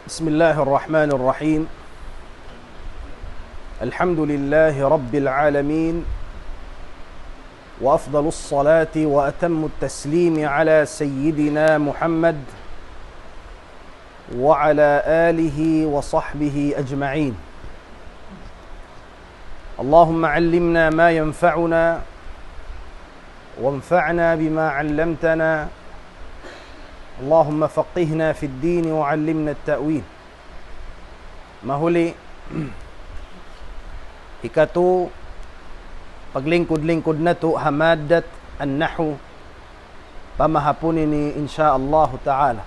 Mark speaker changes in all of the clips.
Speaker 1: بسم الله الرحمن الرحيم. الحمد لله رب العالمين، وأفضل الصلاة وأتم التسليم على سيدنا محمد وعلى آله وصحبه أجمعين. اللهم علمنا ما ينفعنا وانفعنا بما علمتنا. اللهم فقهنا في الدين وعلمنا التأويل. Mahuli, ikato paglingkod-lingkod na to hamadat an-nahu pamahapunin ni insyaallah ta'ala.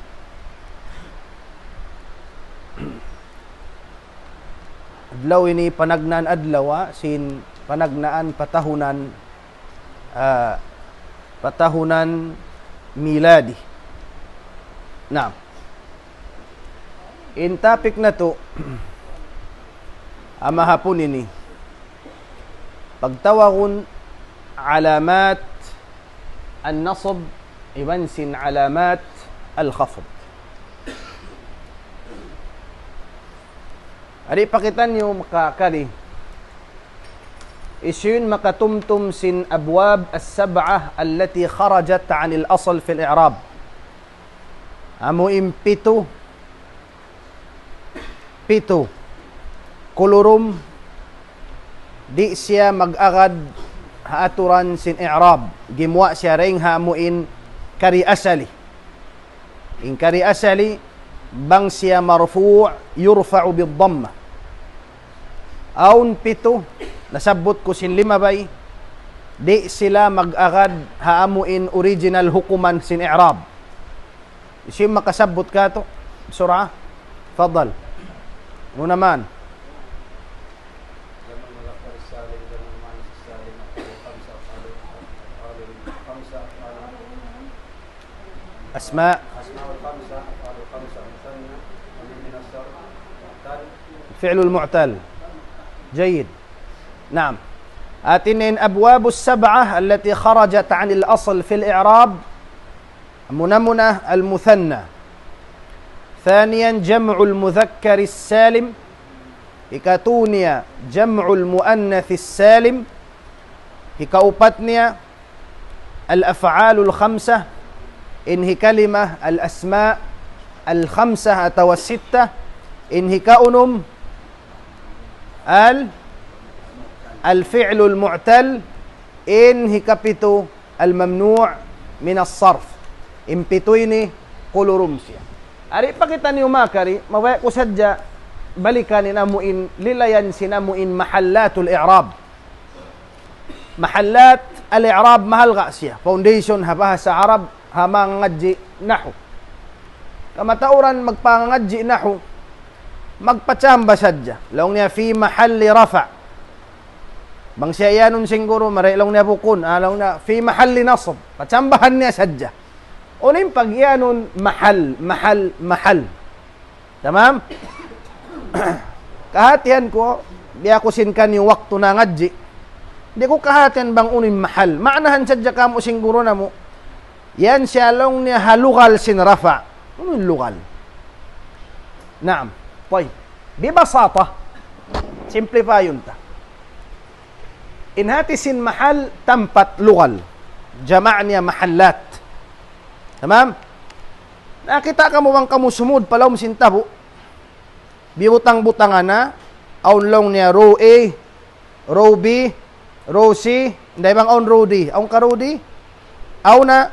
Speaker 1: Adlaw ini panagnaan adlaw sin panagnaan patahunan miladi. Nah, in topic na to amahapon ini pagtawagon alamat an-nasb ibansin alamat al-khafd. Ari pakitan niyo makakari isyun makatumtum sin abwab as-sab'ah allati kharajat 'an al-asl fi al-i'rab. Amo impito kolorum di siya mag-agad haaturan sin i'rab, gimwa siya ring hamuin kari asali. In kari asali bang siya marfu' yurfa'u bid-dhamma. Aun pito nasabot ko sin lima bay di sila mag-agad haamuin original hukuman sin i'rab. Isim makasabot ka to surah. Fadal mo naman. أسماء فعل المعتل. جيد. نعم. آتنين أبواب السبعة التي خرجت عن الأصل في الإعراب. منمنة المثنى. ثانيا جمع المذكر السالم. إكاتونيا جمع المؤنث السالم. إكاوبتنيا الأفعال الخمسة. إنهي كلمة الأسماء الخمسة أو الستة. إنهي كأنم الفعل المعتل. إنهي كبتو الممنوع من الصرف. Impito ini kolorum siya. Ari pakita niyo makari, mawaya ko sadya balikan inamuin lilayan sinamuin mahallatul i'rab. Mahallat al-i'rab mahal ga siya. Foundation ha bahasa Arab hamangadji nahwu. Kamatauran magpangadji nahwu magpatsamba sadya. Laong niya fi mahalli rafa. Bang siya yanun siguro marilong niya bukun, alaw na fi mahalli nasb. Patsambahan niya sadya. Unim pagyanon mahal. Tamam? Kahatian ko, di ako sinkan yung waktu na ngadji. Di ko kahatian bang unim mahal. Maanahan sadya ka mo siguro na mo. Yan siya lang niya halugal sin rafa. Ano yung lugal? Naam. Poy. Bibasata. Simplify yun ta. Inhati sin mahal tampat lugal. Jama' niya mahallat. Tamam? Nakita ka mo bang kamusumod palaw masintabo? Bibutang-butangan na, aunlong niya row A, row B, row C, hindi bang aun row D? Aun ka row D? Aun na,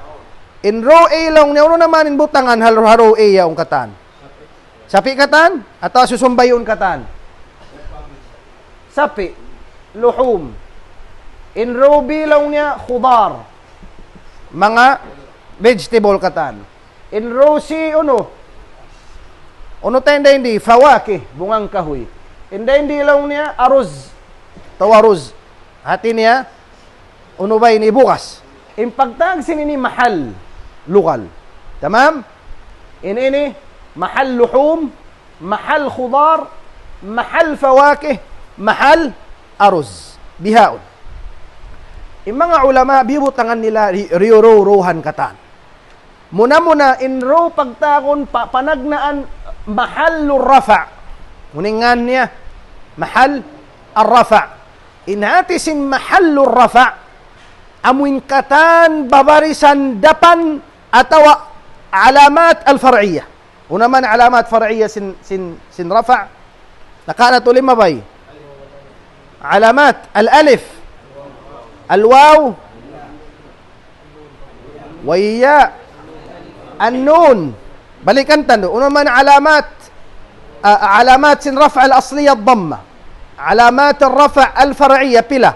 Speaker 1: in row A lang niya, uno naman in butangan, row A yaong katan. Sapi katan? Atau susumbayon katan? Sapi, luhum. In row B lang niya, khudar. Mga vegetable katan. In row C, uno tayo hindi, fawaki, bungang kahoy. Hindi lang niya, aruz, tawaruz. Hati niya, uno ba ini bukas. In pagtag sinini mahal, lugal. Tamam? Ini, mahal luhum, mahal khudar, mahal fawaki, mahal aruz. Bihaon. Yung mga ulama, bibutangan nila riuro-rohan katan. Muna-muna, in row pagtakon, panagnaan, mahallur rafa'. Uningan niya, mahal ar-rafa'. Inhatisin mahallur rafa', amuin katan babarisan dapan atau alamat al-far'iyah. Una man alamat far'iyah sin rafa'. Nakana to lima bay. Alamat al-alif, al-waw, wa ya, an-nun. Balikan tando. Una man alamat sin rafa' al-asliyah ad-dhamma. Alamat al-rafa' al-far'iyah pila.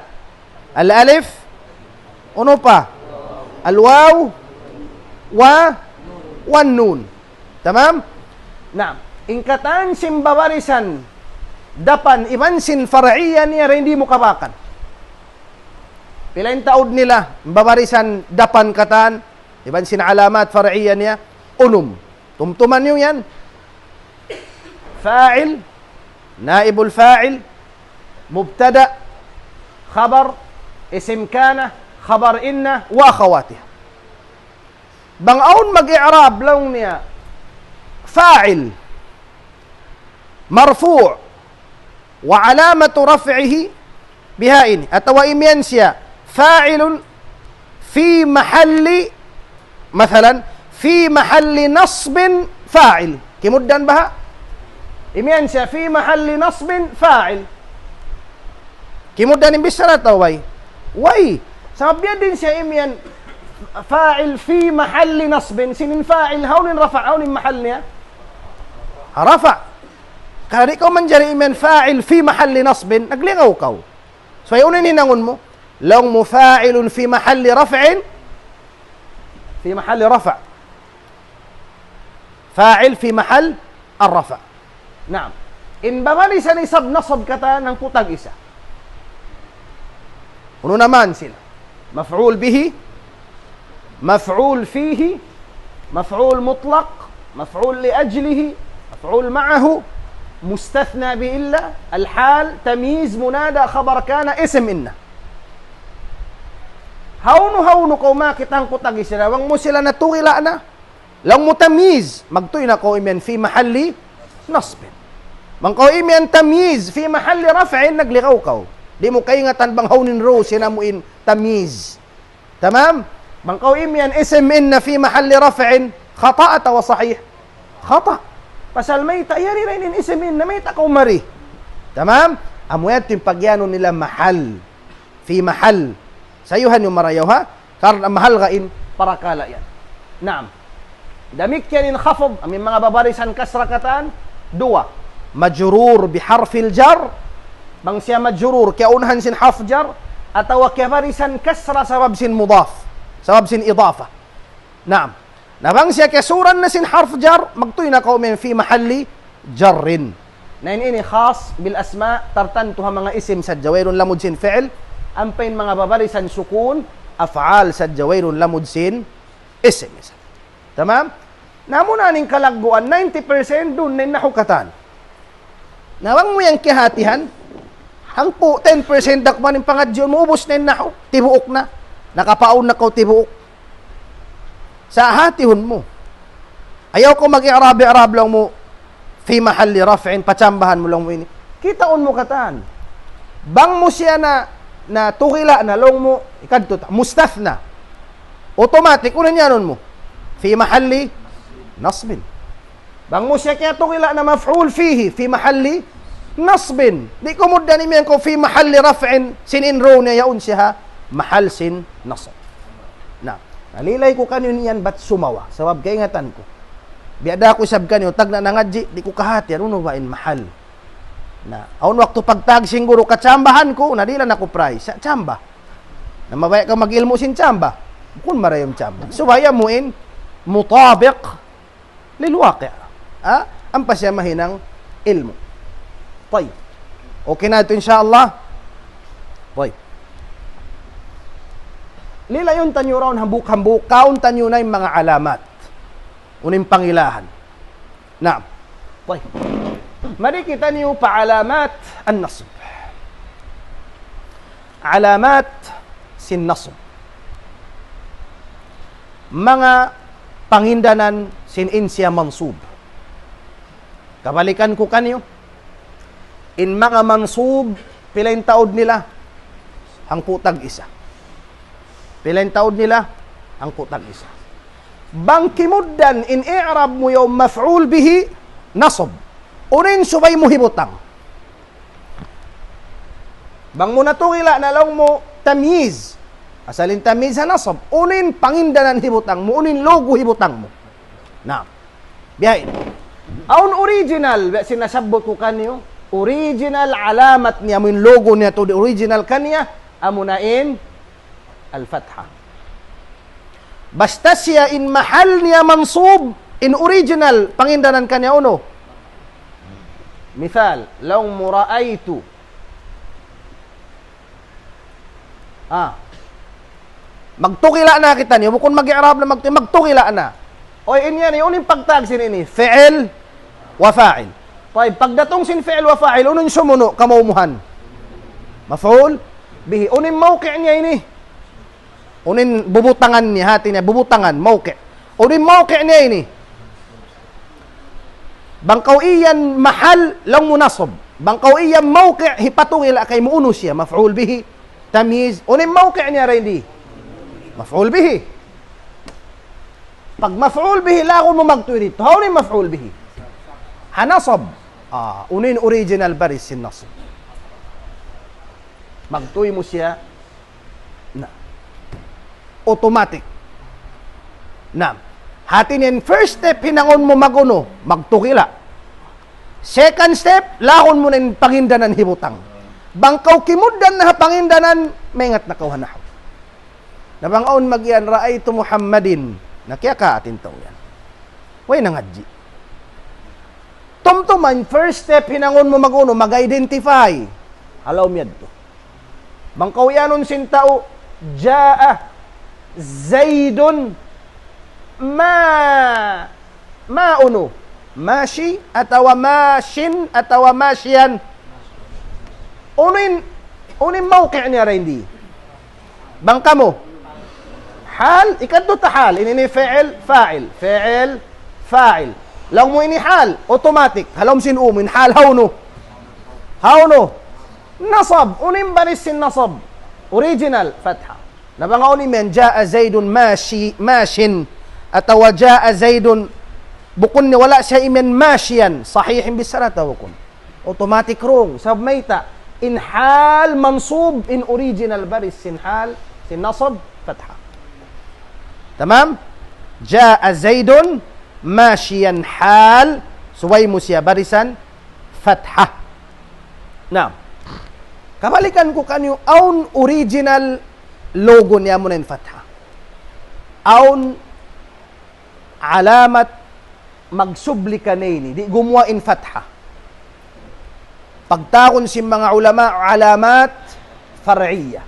Speaker 1: Al-alif, uno pa, al-waw, wan-nun. Tamam? Nah, ingkatan sin babarisan dapan iban sin far'iyya niya hindi mo kabakan. Pilain taod nila babarisan dapan katan iban sin alamat far'iyya niya unum. Tumtuman niyo yan. Fa'il, naibul fa'il, mubtada, khabar, isim kana, khabar inna, wa akhawatiha. Bangaon mag-i'rab lang niya fa'il marfu' wa alamatu raf'ihi bihain atau imian siya fa'ilun fi mahalli mathalan fi mahalli nasbin fa'il kimuddan baha imian siya fi mahalli nasbin fa'il kimuddan imbis na tao way sababya din siya imian fa'il fi mahalli nasbin sinin fa'il haunin rafa' haunin mahal niya rafa' Kaya ikaw man dyan iman fa'il fi mahalli nasbin, naglingaw ka. So, ayun ninangon mo, lang mo fa'ilun fi mahalli raf'in, fi mahalli rafa'. Fa'il fi mahal ar-rafa'. Naam. In babalisan isab nasab kata ng putag isa. Ano naman sila? Maf'ul bihi, maf'ul fihi, maf'ul mutlaq, maf'ul li ajlihi, maf'ul ma'ahu, مستثنى بإلا الحال تمييز منادى خبر كان اسم إن هونو كوما kitang kutagi sila wang mo sila natungila na lang mo tamyiz magtuy na ko imen fi mahalli nasbin mang ko imen tamyiz fi mahalli raf'in naglikaw ka di mo kay ngatan bang hawnin ro sina mo in tamyiz tamam mang ko imen ism inna fi mahalli raf'in khata wa sahih khata pasal may tayari rin in isimin na may takaw mari. Tamam? Amuyat yung pagyano nila mahal. Fi mahal. Sayuhan yung marayaw ha? Karon ang mahal kain para kala yan. Naam. Damik yan in khafab. Aming mga babarisan kasrakatan. Dua. Majurur biharfil jar. Bang siya majurur. Kaya unahan sin harf jar. Atawa kaya barisan kasra sabab sin mudaf. Sabab sin idafa. Naam. Nabang siya kasuran na sin harf jar, magtuy na kaumen fi mahalli jarrin. Na ini khas bil asma tartantuha mga isim sa jawairun lamud sin fi'l, ampain mga babarisan sukun, af'al sa jawairun lamud sin isim. Tamam? Namo na ning kalagguan 90% dun na nahukatan. Nawang mo yang kihatihan, hang po 10% dakman ning pangadyo mo ubos na nahu, tibuok na. Nakapaon na ko tibuok. Sa hatihon mo. Ayaw ko mag-i-arabi-arab lang mo fi mahalli raf'in, patsambahan mo lang mo ini. Kitaon mo katan. Bang mo siya na tukila na long mo, ikadto, mustathna. Automatic, unan yanon mo. Fi mahalli nasbin. Bang mo siya kaya tukila na maf'ul fihi, fi mahalli nasbin. Di ko mudda ni miyan ko fi mahalli raf'in, sin inro niya yaon siya, mahal sin nasb. Na. Nalilay ko kanyo niyan ba't sumawa? Sabab kaingatan ko. Biada ko sab kanyo, tag na nangadji, di ko kahati, ano ba in mahal? Na, aun waktu pagtag singguro katsambahan ko, nadila na ko price, sa tsamba. Na mabaya ka mag-ilmo sin tsamba. Kung marayong tsamba. So, baya mo in, mutabiq, lilwaqi. Ang pasya mahinang ilmo. Tay. Okay na ito, insyaAllah. Tay. Lilayon tanyo raon hambuk-hambuk, kaon tanyo na yung mga alamat. Uning pangilahan. Naam. Okay. Mari kita niyo pa alamat an-nasb. Alamat sin nasb. Mga pangindanan sin insya mansub. Kabalikan ko kanyo. In mga mansub, pilain taod nila? Ang putag isa. Pilain taod nila? Ang putag isa. Bang kimuddan in i'rab mo yung maf'ul bihi, nasab. Unin subay mo hibutang. Bang mo natungila na lang mo tamyiz. Asalin tamyiz ha nasab. Unin pangindanan hibutang mo. Unin logo hibutang mo. Na. Biyahin. Aun original, sinasabot ko kanyo, original alamat niya, mo yung logo niya to, the original kanya, amunain, al-fatha. Basta siya in mahal niya mansub, in original, pangindanan kanya uno. Mithal, law mura'aytu. Magtukila na kita niyo, kung mag-i'rab na magtukila na. O inyan, yung pagtag sinini, fi'il wa fa'il. Pagdatong sin fi'il wa fa'il, unin sumuno, kamumuhan. Maf'ul bihi. Unin mawki' niya ini. Unin bubutangan niya, hati niya, bubutangan, mawki'. Unin mawki' niya ini. Bangkaw iyan mahal lang munasab. Bangkaw iyan mawki' hipatungila kay muuno siya, maf'ul bihi, tamyiz. Unin mawki' niya rin di. Maf'ul bihi. Pag maf'ul bihi, lakon mo magtuwi dito. Haunin maf'ul bihi. Hanasab. Unin original baris sin nasab. Magtuwi mo siya na. Automatic. Na. Hatin yan, first step, hinangon mo maguno, magtukila. Second step, lakon mo na yung pangindanan hibutang. Bangkaw kimuddan na pangindanan, may ngat na kawhanahaw. Nabangaon magyan, ra'aytu Muhammadin. Nakya ka atin taong yan. Way nangadji. Tumtuman, first step, hinangon mo maguno, mag-identify. Alaw miyad to. Bangkaw yanon sintao, Ja'a Zaidun Mauno. Mashi, atawa mashin, atawa mashian. Unin mawki' niya rin di. Bangka mo, hal, ikadto ta hal. Ini fi'il, fa'il. Fi'il, fa'il. Lang mo ini hal, automatic. Halom sin umin, hal, hauno. Hauno. Nasab. Unim baris sin nasab. Original, fatha. Nabangaw ni men, Ja'a Zaidun mashin. Atawa Ja'a Zaidun, bukun ni wala siya imen mashian. Sahihin bisarata bukun. Automatic wrong. Sabmayta. In hal, mansub. In original baris sin hal, sin nasab, fatha. Tamam? Ja'a Zaidun mashiyan hal, suway mo siya barisan fatha. Now, kabalikan ko kanyo aun original logo niya mo na fatha. Aun alamat magsubli kanini, di gumawa in fatha. Pagtakon si mga ulama alamat far'iyya.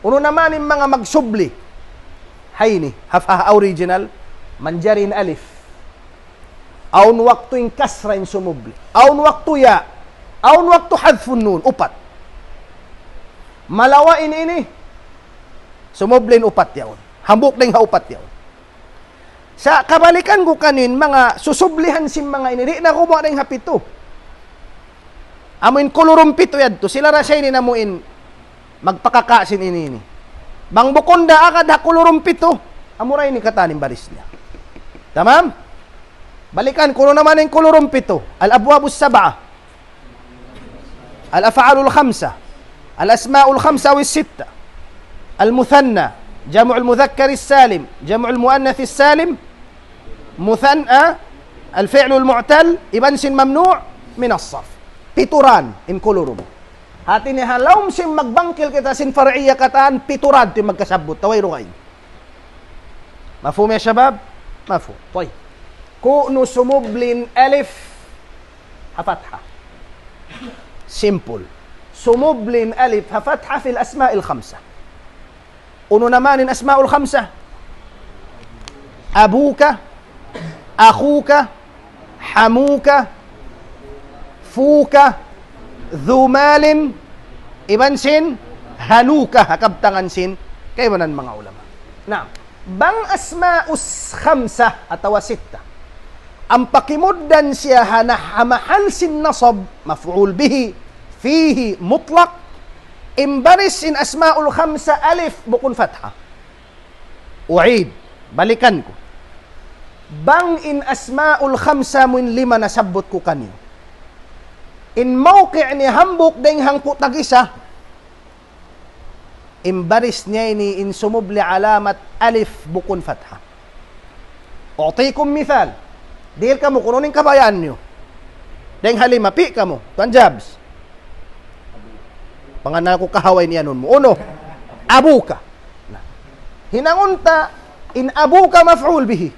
Speaker 1: Uno naman yung mga magsubli hayni, hafah original, manjarin alif. Aun waktu in kasra in sumubli. Aun waktu ya. Aun waktu hadfun nun. Upat. Malawain ini. Sumublin upat yaon. Hambuk na yung haupat yaon. Sa kabalikan ko kanin, mga susublihan sim mga ini. Di na kumuha na yung hapito. Amoin kulurumpito yad to. Sila rasay ni namuin magpakakasin ini. Bang bukonda akad hakulurum pito, amuray ni katanim baris niya. Tamam? Balikan, kuno naman yung kulurum pito. Al-abwabus sab'a. Al-af'alul khamsa. Al-asma'ul khamsa wis sitta. Al-muthanna. Jam'ul mudhakkaris salim. Jam'ul muannathis salim. Muthanna. Al-fi'lul mu'tal. Ibansin mamnu' min as-sarf. Pituran in kulurum. Hati ni halawm sim magbangkil kita sin far'iyya kataan piturad ti magkasabot taway rungay. Mafhum ya shabab? Mafhum. Toy. Kunu sumublin alif hafatha. Simple. Sumublin alif hafatha fil asma'il khamsa. Uno naman in asma'ul khamsa. Abuka, akhuka, hamuka, fuka, dhumalin, ibansin, hanuka, hakabtangan sin, kay manan mga ulama. Na, bang asma'us khamsa atawa sitta. ang pakimuddan siya mahal sin nasab, maf'ul bihi, fihi, mutlaq, imbaris in asma'ul khamsa, alif, bukun fatha. U'id, balikan ko. Bang in asma'ul khamsa mun lima nasabot ko kanyo. In mawki' ni hambuk ding hangko tagisa, imbaris niya ini in sumubli alamat alif, bukun fatha. U'tikum mithal. Dihil ka mo, kununin kabayaan nyo. Deng halima, pi ka mo. Tuan Jabs. Panganal ko kahaway niya nun mo. Uno, abuka. Hinangunta, in abuka maf'ul bihi.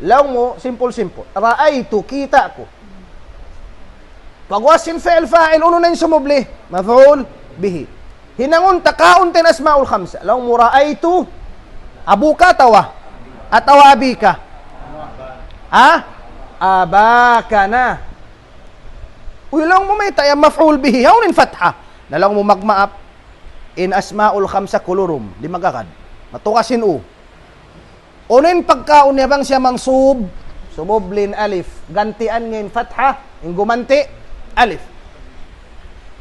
Speaker 1: Law mo, simple. Ra'aytu, kita ko. Pagwasin fi'il fa'il, uno na yung sumubli. Maf'ul bihi. Hinangunta, kauntin asma'ul khamsa. Law mo, ra'aytu, abuka tawa. Atawa abika. Abaka na. Ulang mo may tayo maf'ul bihi. Haunin fatha. Nalang mo magmaap. In asma'ul khamsa kulurum. Di magagad. Matukasin u. Unin pagkaon niya bang siya mangsub. Sumublin alif. Gantian ngayon fatha. In gumanti. Alif.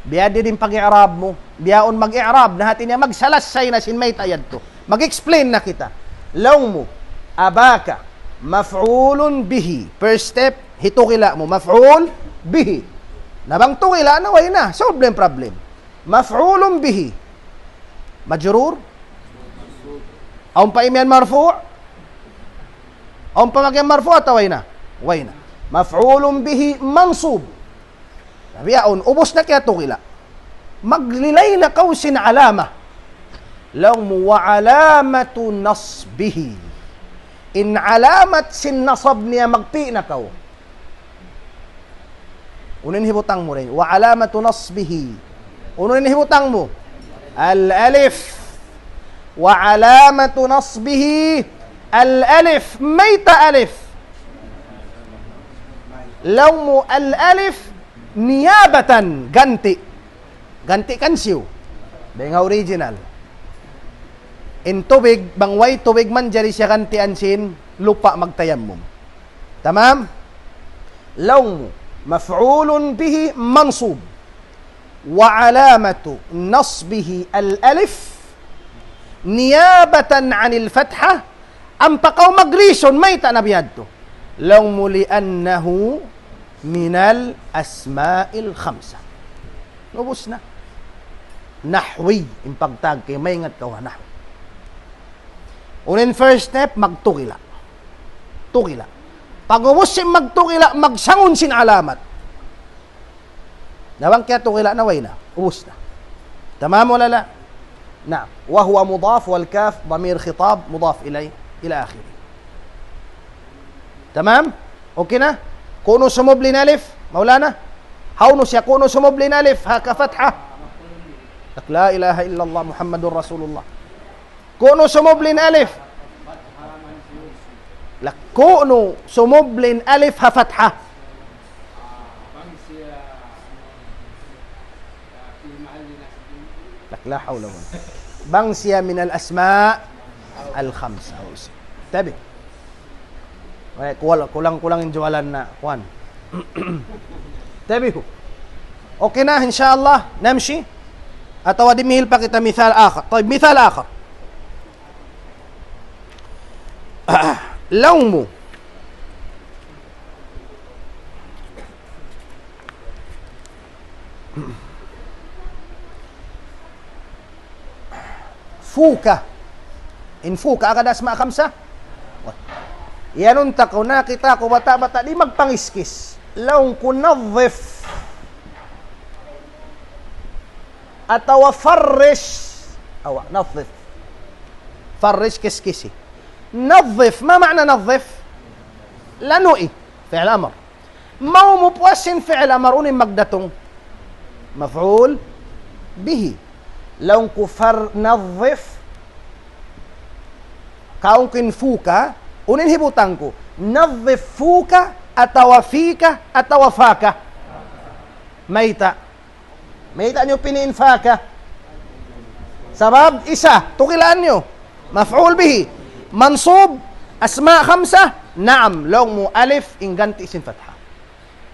Speaker 1: Biya din pag-i'rab mo. Biyaon mag-i'rab. Na hatin niya magsalasay na sin may tayad to. Mag-explain na kita. Law mo. Abaka. Maf'ulun bihi. First step, hitukila mo. Maf'ul bihi. Nabang tukila, naway na. Solve yung problem. Maf'ulun bihi. Majrur? Aun pa imyan marfu'? Aun pa magyan marfu' at way na? Way na. Maf'ulun bihi mansub. Sabi yaon, ubos na kaya tukila. Maglilay na kausin alama. Law mo wa alamatu nasbihi. In alamat sin nasab niya magpi na kaw. Unin hibutang mo rin. Wa alamatu nasbihi. Unin hibutang mo. Al-alif. Wa alamatu nasbihi. Al-alif. Mayta alif. Law mo al-alif niyabatan. Ganti. Ganti kansiyo. Dahil nga original. In tubig, bangway tubig man jari siya kantian sin, lupa magtayammum. Tamam? Law maf'ulun bihi mansub. Wa alamatu nasbihi al-alif niyabatan anil fatha. Ang pakaw mag-reason, may tanabiyad to. Law muli annahu minal asma'il khamsa. Ubus na. Nahwi. Impagtag kay may ingat kawa nahwi. Unin first step, magtukila. Tukila. Pag ubos sin magtukila, magsangon sin alamat. Nawang kaya tukila na way na. Ubos na. Tamam wala la? Na. Wa huwa mudaf wal kaf damir khitab mudaf ilay ila akhiri. Tamam? Okay na? Kuno sumublin alif, Maulana? Hawno siya kuno sumublin alif, haka fatha. La ilaha illallah Muhammadur Rasulullah. Kuno sumublin alif. La kuno sumublin alif ha fatha. La hawla wala. Bang siya min al asma al khamsa. Tabi. Kulang-kulang yung jualan na kuan. Tabi ko. Okay na inshallah. Namshi. Atawa dimihil pa kita mithal akhar. طيب مثال آخر. لوم فوكة إن فوكة agad asma khamsa. Yanun takaw na kita ko bata-bata di magpangiskis. Law kunadhif atawa farrish awa nadhif farrish kiskisi. نظف ما معنى نظف لا نوئي فعل أمر ما هو مبوسن فعل أمر أني مقدتون مفعول به لو كفر نظف كاونكن فوكا أنين هبوتانكو نظف فوكا أتوفيكا أتوفاكا ميتا ميتا نيو بنين فاكا سبب إسا تقل أنيو مفعول به منصوب أسماء خمسة Naam, long mo, alif, ingganti sin fatha.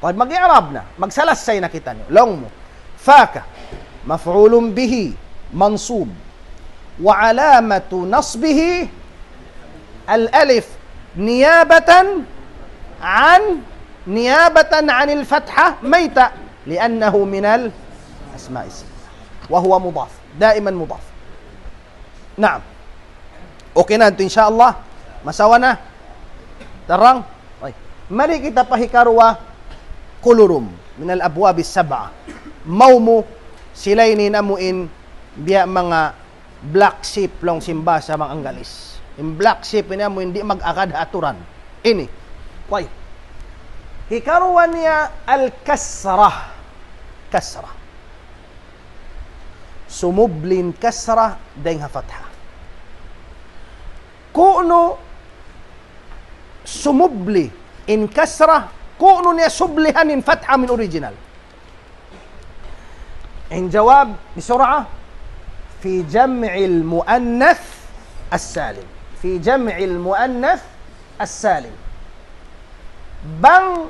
Speaker 1: Pag mag-i'rab na, magsalasay na kita nyo. Long mo. Faka, maf'ulun bihi, mansub. Wa alamatu nasbihi, al-alif, niyabatan عن الفتحة ميتة لأنه من الأسماء الستة وهو مضاف دائما مضاف. نعم. Okay na ito insyaAllah. Masawa na. Tarang. Ay. Mali kita pahikarwa kulurum min al-abwab as-sab'a. Mawmo silay ni namuin biya mga black sheep long simba sa mga anggalis. Yung black sheep niya mo hindi mag-akad aturan. Ini. Why? Hikaruan niya al-kasrah. Kasrah. Sumublin kasrah dahil fatha. Kuno sumubli in kasrah, kuno niya sublihan in fatha min original. In jawab بسرعة في جمع المؤنث السالم. في جمع المؤنث السالم. Bang,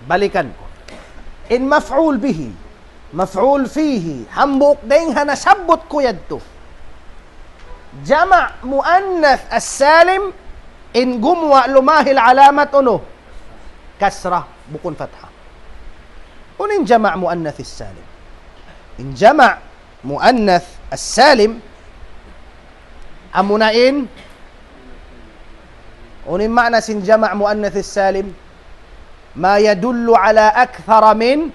Speaker 1: balikan ko. In maf'ul bihi, maf'ul fihi, hambuk ding hanasabot ko yadto. Jama' muannath as-salim, in gumwa lumahil alamat uno, kasra, bukun fatha. Unin jama' muannath as-salim. In jama' muannath as-salim, amunain, unin ma'na sin jama' muannath as-salim, ما يدل على أكثر من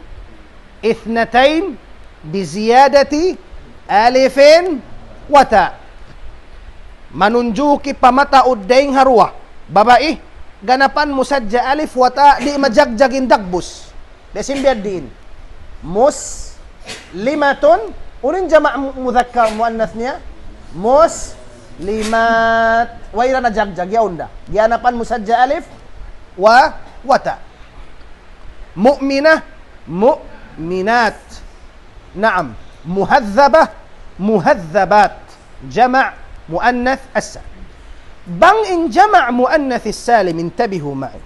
Speaker 1: اثنتين بزيادة ألف وتاء. Manunjuki pamataod dayng harwa. Babae, ganapan musadja alif wata di majagjagin dagbus. Desin biad diin. Muslimatun. Unin jama' mudhakkar muannath niya. Muslimat. Wayra na jagjag yaunda. Ganapan musadja alif wa wata. Mu'minah, mu'minat. Naam. Muhadzabah, muhadzabat. Jama' muannath as-salim. Bang in jama' muannath as-salim, intabihu ma'i.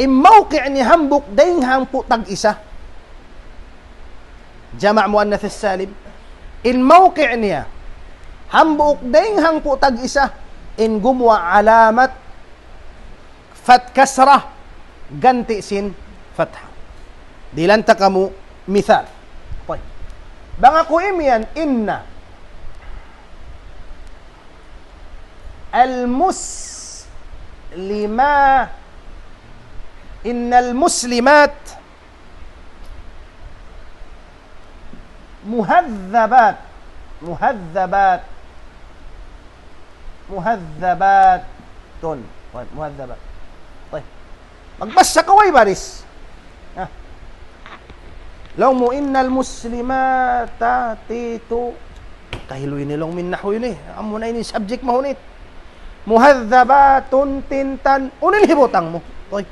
Speaker 1: In mawqi' ni hambuk dayng hampu tag-isa. Jama' muannath as-salim. In mawqi' niya hambuk dayng hampu tag-isa. In gumwa alamat fat kasrah ganti sin fatha. Dilanta kamu misal. Okay. Banga ko imian inna innal muslimat muhadzabat muhadzabatun. Muhadzabat. Magbasa ka way baris. Law mo innal muslimata tito. Kahiloy nilong min nahwi ni. Amo na ini subject mahunit. Muhadzabatun tintan. Unil hibotang mo. Toy.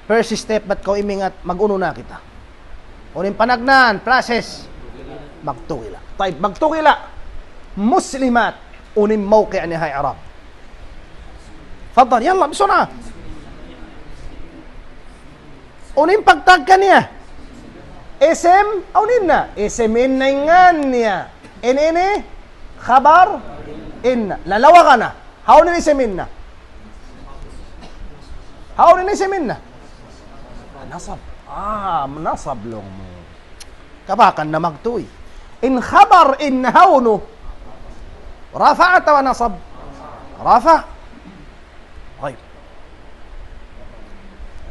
Speaker 1: First step bat ko imingat maguno na kita. Unin panagnan process. Magtuwila. Tay magtuwila. Muslimat. Unin mawqi' ni hay Arab. Fadal, yalla bisuna. Unin pagtagkan niya. Ism, unin na. Ismin na ingan niya. Ini, khabar, inna. Lalawa ka na. How ni ismin na? How ni ismin na? Nasab. Nasab long mo. Kabakan na magtuy. In khabar, in hawno. Rafa atawa nasab? Rafa. Okay.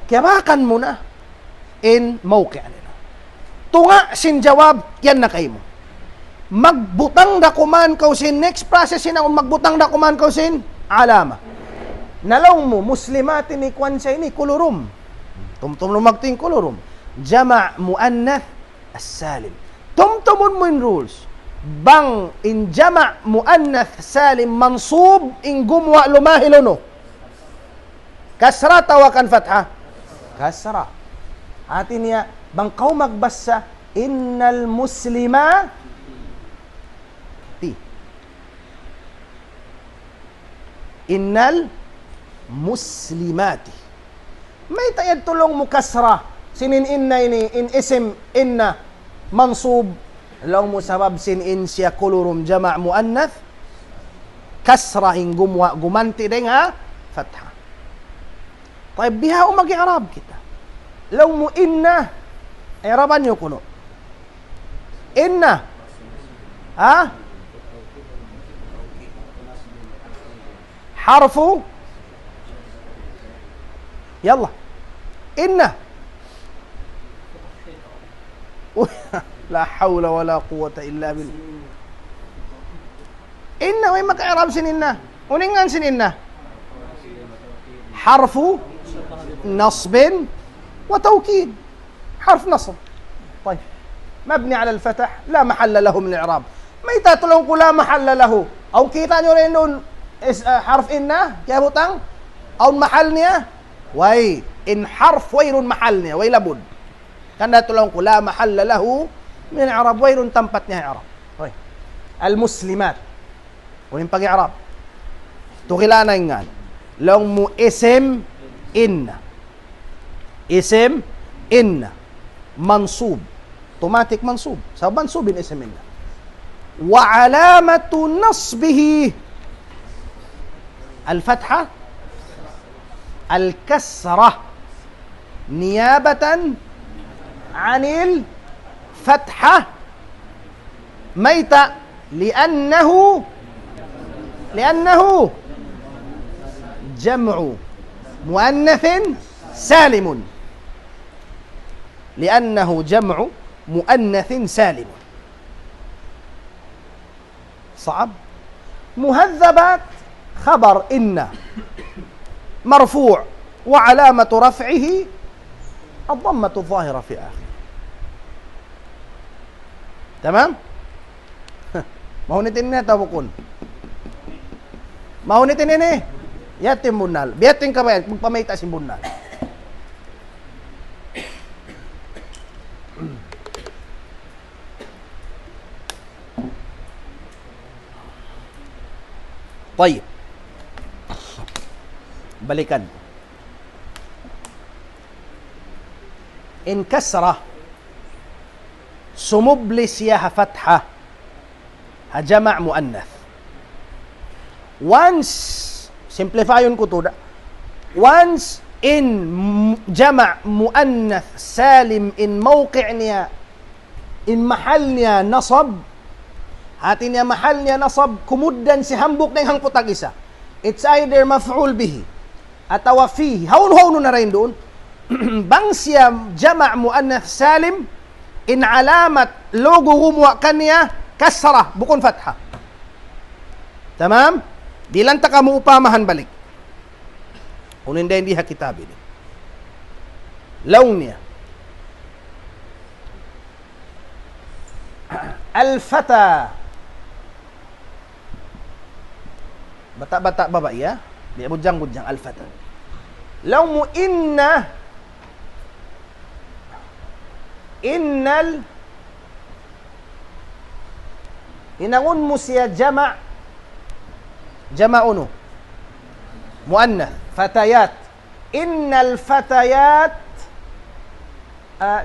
Speaker 1: Kabakan mo na. In mawqi' nila. Tunga sin jawab, yan na kayo mo. Magbutang dakuman kaw sin next process sin ang magbutang dakuman kaw sin alama. Nalaw mo muslimatin ni kwan siya ini kulurum. Tumtum lumagting kulurum. Jama' muannath as-salim. Tumtumun mo in rules. Bang in jama' muannath salim mansub in gumwa lumahilono. Kasra tawakan fatha. Kasra. Atin niya, bang kau magbasa, innal muslima ti. Innal muslimati. May tayad tulong mukasra. Sinin inna ini, in isim inna, mansub. Law mo sabab sin in siya kulurum jama' muannath. Kasra in gumanti din ha, fatha. Taib biha mag-i'rab kita. Law mo inna, i'raban nyo kuno. Inna. Ha? Harfu. Yalla. Inna. La hawla wa la quwwata illa billah. Inna, may mag-i'rab sin inna. Uningan sin inna. Harfu nasbin wa tawkid. Harf nasb. طيب. مبني على الفتح لا محل له من الإعراب. ما يتطلعون لا محل له. أو kita nyo rin nun حرف inna, kaya butang. أو محل niya. Way. In harf wayrun mahal niya. Way labud. Kanda tulong ko la mahal lahu min i'rab, wayrun tempat niya i'rab. Way. Al-muslimat. Unin pag-i'rab. Tukilana nga. Long mu isim inna. Isim inna. Mansub. Automatic mansub. Sa mansubin isim inna. Wa alamatu nasbihi al-fatha al-kasrah niyabatan anil fatha mayta li'annahu jam'u muannathin salimun li'annahu jam'u muannathin salimun. صعب. مهذبات خبر إن مرفوع وعلامة رفعه الضمة الظاهرة في آخر. تمام. ما هو نتنين تبقون ما هو نتنين yatim bunal biatin ka ba magpamita sin bunal. طيب balikan. In kasra sumub li siyaha fatha ha jama' muannath. Once simplify yun ko to. Once in jama' muannath salim in mawqi' niya in mahal niya nasab hati niya mahal niya nasab kumuddan si hambuk ng hangputag isa. It's either maf'ul bihi atawa fihi. Haun-haun na rin doon. Bang siya jama' muannath salim in alamat logo gumuwa kanya kasra bukon fatha. Tamam? Di lang ta kamu upamahan balik. Kung hindi hakitab ini. Lawn niya. Al-fata. Bata-bata babae, ya? Di bujang-bujang al-fata. Law mo innal inangun mo siya jama'unu muannath fatayat. Innal fatayat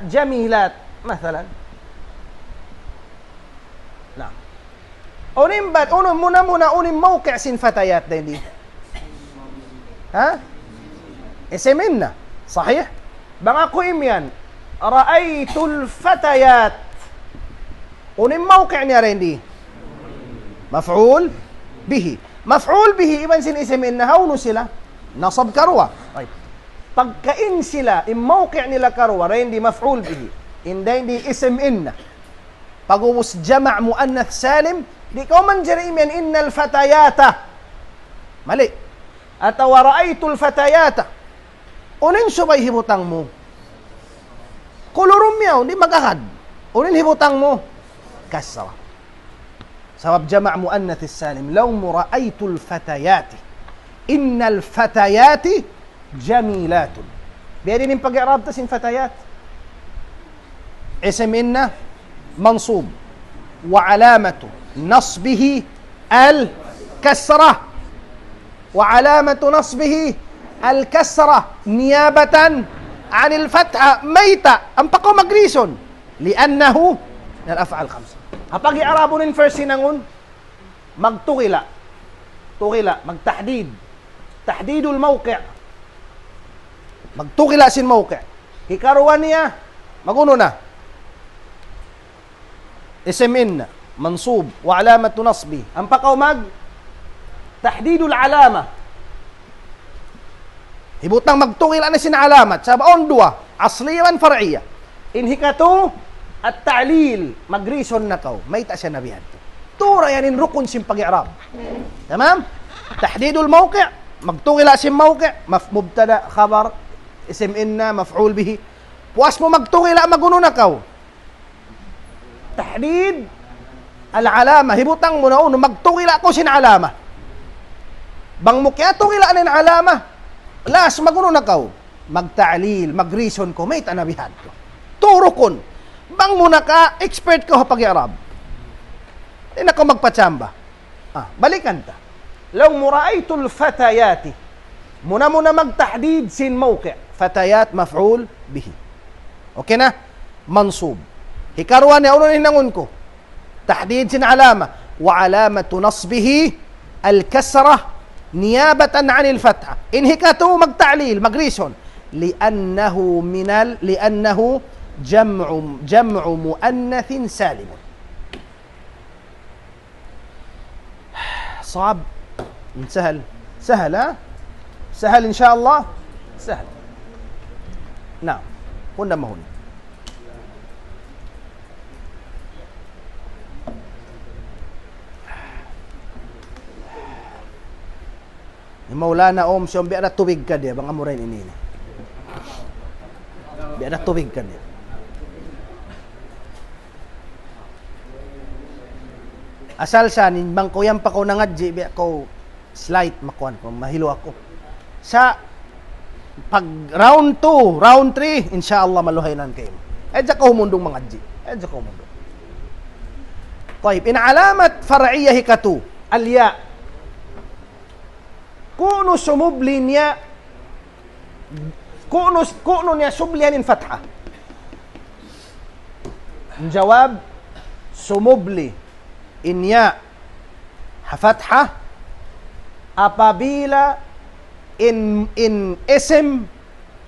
Speaker 1: jamilat مثلا. نعم. unim muna unim mawqi' sin fatayat din. ها اسمنا صحيح bang ako imyan ra'aytul fatayat unim mawqi' niya rin di maf'ul bihi. Maf'ul bihi iban sin ismina hawno sila nasab karwa. Ay pagkain sila im mawqi' nila karwa rin di maf'ul bihi hindi ism inna. Pag-uwas jama' muannath salim di ko man jarimen innal fatayata mali ataw ra'aytul fatayata unin subay hibutang mo kulurum yaw di magahad unin hibutang mo kasra sabab jama' muannath salim law ra'aytul fatayati innal fatayati jamilatun. Biya din yung pag-i'rab ta sin fatayat ism inna mansub wa alamatu nasbihi al kasra وعلامة نصبه الكسرة نيابة عن الفتحة ميتة أمبقو مغريسون لأنه من الأفعال الخمسة هبقي عرابون فرسي نغون مغتغلا تغلا مغتحديد تحديد الموقع مغتغلا سين موقع هكاروانيا مغونونا اسم إن منصوب وعلامة نصبه أمبقو مغ تحديد العلامة hibutang magtungil ana sin alamat sa baon dua asliya man far'iyya in hikatu at ta'lil magrison nakaw may ta siya nabihan tura yanin rukun sim pag-i'rab tamam tahdidul mawqi' magtungil sim mawqi' mubtada khabar ism inna maf'ul bihi puas mo magtungil maguno nakaw tahdid al alama hibutang mo na uno magtungil ko sin alama bang mukya tungil anin alama las maguno na kaw, magta'lil, mag-reason ko, may tanabihan ko. Turo kon, bang muna ka, expert ko pag-iarab. Hindi na ko magpatsamba. Balikan ta. Law mura'aytul fatayati, muna magtahdid sin mawqi'. Fatayat, maf'ul, bihi. Okay na? Mansub. Hikarwan niya, uno ninangon ko. Tahdid sin alama. Wa alamatu nasbihi, al-kasrah, نيابة عن الفتحة إن هكته مقتعليل مقريسون لأنه جمع مؤنث سالم صعب سهل سهل إن شاء الله سهل نعم قلنا ما هنا Maulana Om siyong biya na tubig ka diya, bang amurin ini. Biya na tubig ka diya. Asal sa bang ko yan pa ko nangadji, biya ko slight makuan ko, mahilo ako. Sa pag round 2, round 3, inshallah maluhaynan kayo. Edya ko humundong mga adji. Edya ko humundong. Taib, inalamat far'iyya hikatu, alya. كونوا سمبلين يا كونوا يا سبلين فتحة الجواب سمبلي إن يا فتحة apabila in اسم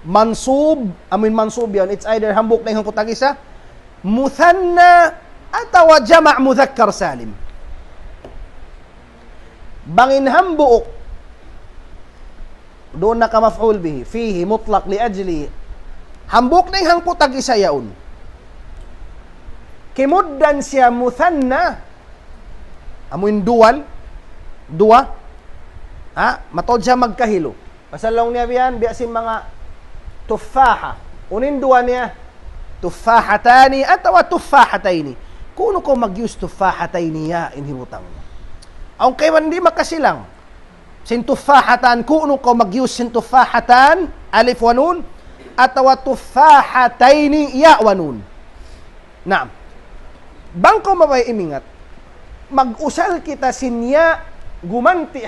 Speaker 1: منصوب أمين منصوب يعني it's either hambuk na yung kutagisa مثنى atau جمع مذكر سالم bangin hambuk doon na ka maf'ul bihi fihi mutlaq li ajli hambuk na yung hangkutag isa yaon kimuddan siya muthanna amuin dua matod siya magkahilo pasalong niya biyan biyasin mga tufaha unin dua niya tufahatani atawa tufahataini kuno ko mag-use tufahataini ya inhibutang ang kaywan di makasilang sintufahatan kuno ko mag-use sintufahatan alif wa nun atawa tufahataini ya wa nun. Naam. Bangko mabay imingat mag-usal kita sinya gumanti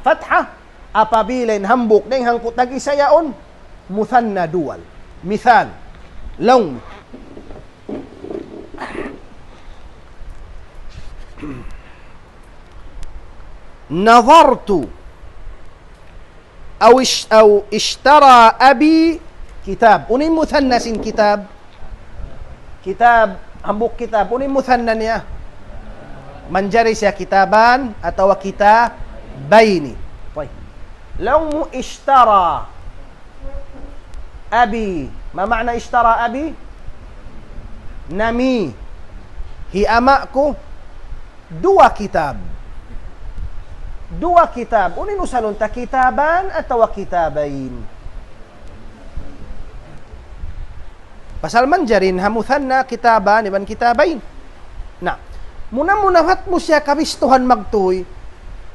Speaker 1: fatha apabila hambuk ning hangkutag isa yaon muthanna dual. Misal lawn نظرت أو اشترى أبي كتاب أني مثنى كتاب hambuk kitab unin muthanna niya manjari siya kitaban atau kitabaini law mu ishtara abi ma makna ishtara abi nami hi amaku dua kitab unin usalun ta kitaban atau kitabain pasal manjarin hamuthanna kitaban iban kitabain. Nah, muna hat mo siya kabistuhan magtuy.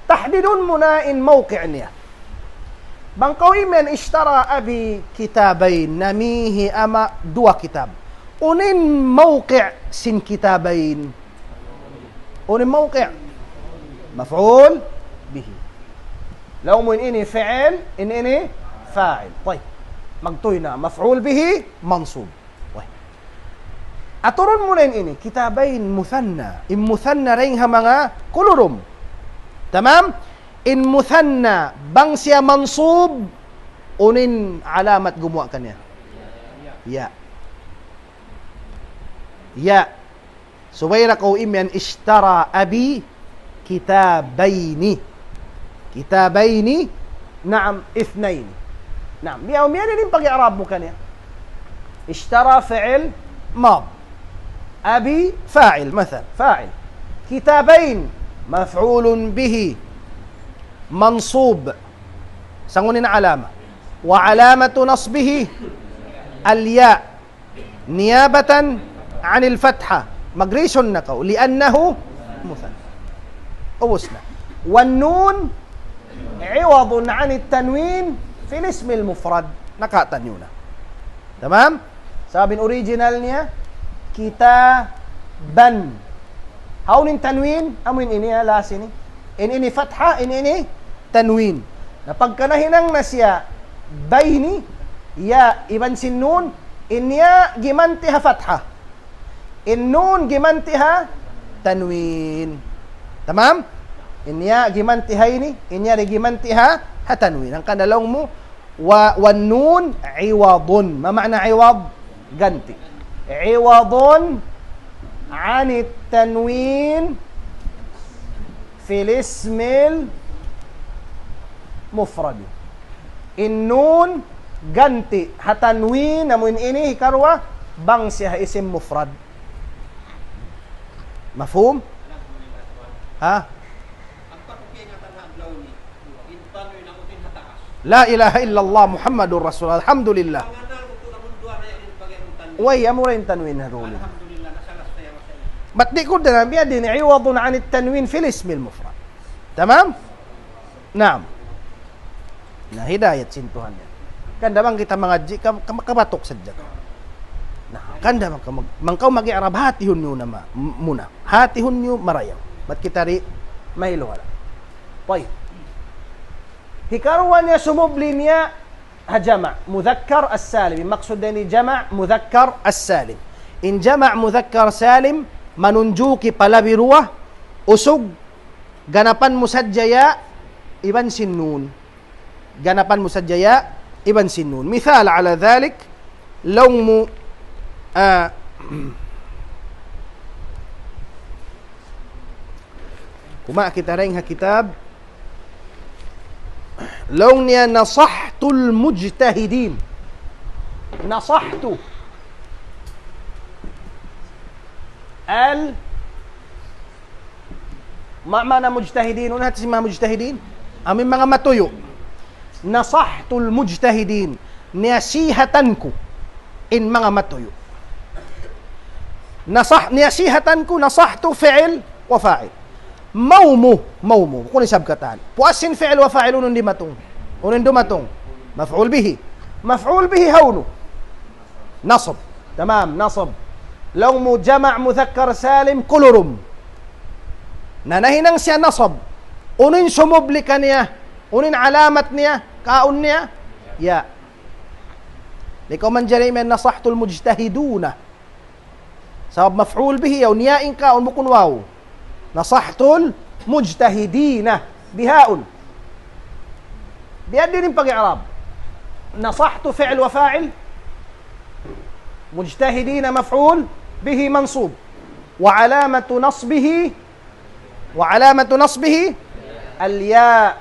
Speaker 1: Tahdidun muna in mawqi' niya. Bangkaw imen ishtara abi kitabain namihi ama dua kitab. Unin mawqi' sin kitabain. Unin mawqi' maf'ul bihi. لو من إني فعل إن إني فاعل. طيب مقتوينا مفعول به منصوب. طيب أترون مولين إني كتابين مثنى إن مثنى رينها مغا كلهم تمام. إن مثنى بانسيا منصوب أنين علامة جموع كنيا يا يا سويرا قو إميان اشترى أبي كتابين نعم اثنين. نعم بيوم يعني بقي إعراب مكانيا اشترى فعل ماض أبي فاعل مثلا فاعل كتابين مفعول به منصوب سنقولين علامة وعلامة نصبه الياء نيابة عن الفتحة مقريش النقو لأنه مثنى أوسنا. والنون عوض عن التنوين في الاسم المفرد نقا تنيونا تمام. سبب أوريجينالنيا كتابا هون تنوين أمين إني لا سيني إن إني فتحة إن إني تنوين napagkanahinang na siya bayni ya iban sinnun inya gimantiha fatha innun gimantiha tanwin tamam inya gimantihaini inya gimantiha tanwin ang kanalong mo wan nun iwadun ma maana iwad ganti iwadun an at-tanwin fil ismil mufrad. Innun ganti hatanwin namun ini karwa bang siya isim mufrad. Mafhum? Ha? La ilaha illallah Muhammadur Rasulullah. Alhamdulillah. Way amurin tanwin haruli. Ba't di ko na biya din iwadun an at-tanwin fil ism al-mufrad. Tamam? Naam. Na hidayat sintuhan yan. Kanda bang kita mangaji kabatok sadya. Nah, kanda mangkaw mag-i'rab hatihun nyo na muna. Hatihun nyo marayaw. Ba't kita ri mahilo wala. Pay. Hikarwan niya sumubli niya jama' mudhakkar as-salim. Maksud ni jama' mudhakkar as-salim. In jama' mudhakkar salim manunjuki palabiruwa usog ganapan musadjaya iban sinnun. Ganapan musadjaya iban sinnun. Misal ala dhalik law mu kuma kita ring ha kitab law niya nasahtul mujtahidin nasahtu ma mana mujtahidin una tisma mujtahidin amin mga matuyo nasahtul mujtahidin nasihatanku in mga matuyo nasihatanku nasahtu fi'il wa fa'il mawmu kung isabkatan puasin fi'il wa fa'il unun di matong unun dumatong maf'ul bihi hawnu nasab tamam nasab law mu jama' mudhakkar salim kulurum nanahinang siya nasab unin sumubli ka niya unin alamat niya kaun niya ya likaw man dyan men nasahtul mujtahiduna sabab maf'ul bihi yaw niyain kaun mukun waw nasahtul mujtahidina bihaun biyad din pag-i'rab nasahtu fi'l wa fa'il mujtahidina maf'ul bihi mansub wa alamatu nasbihi الياء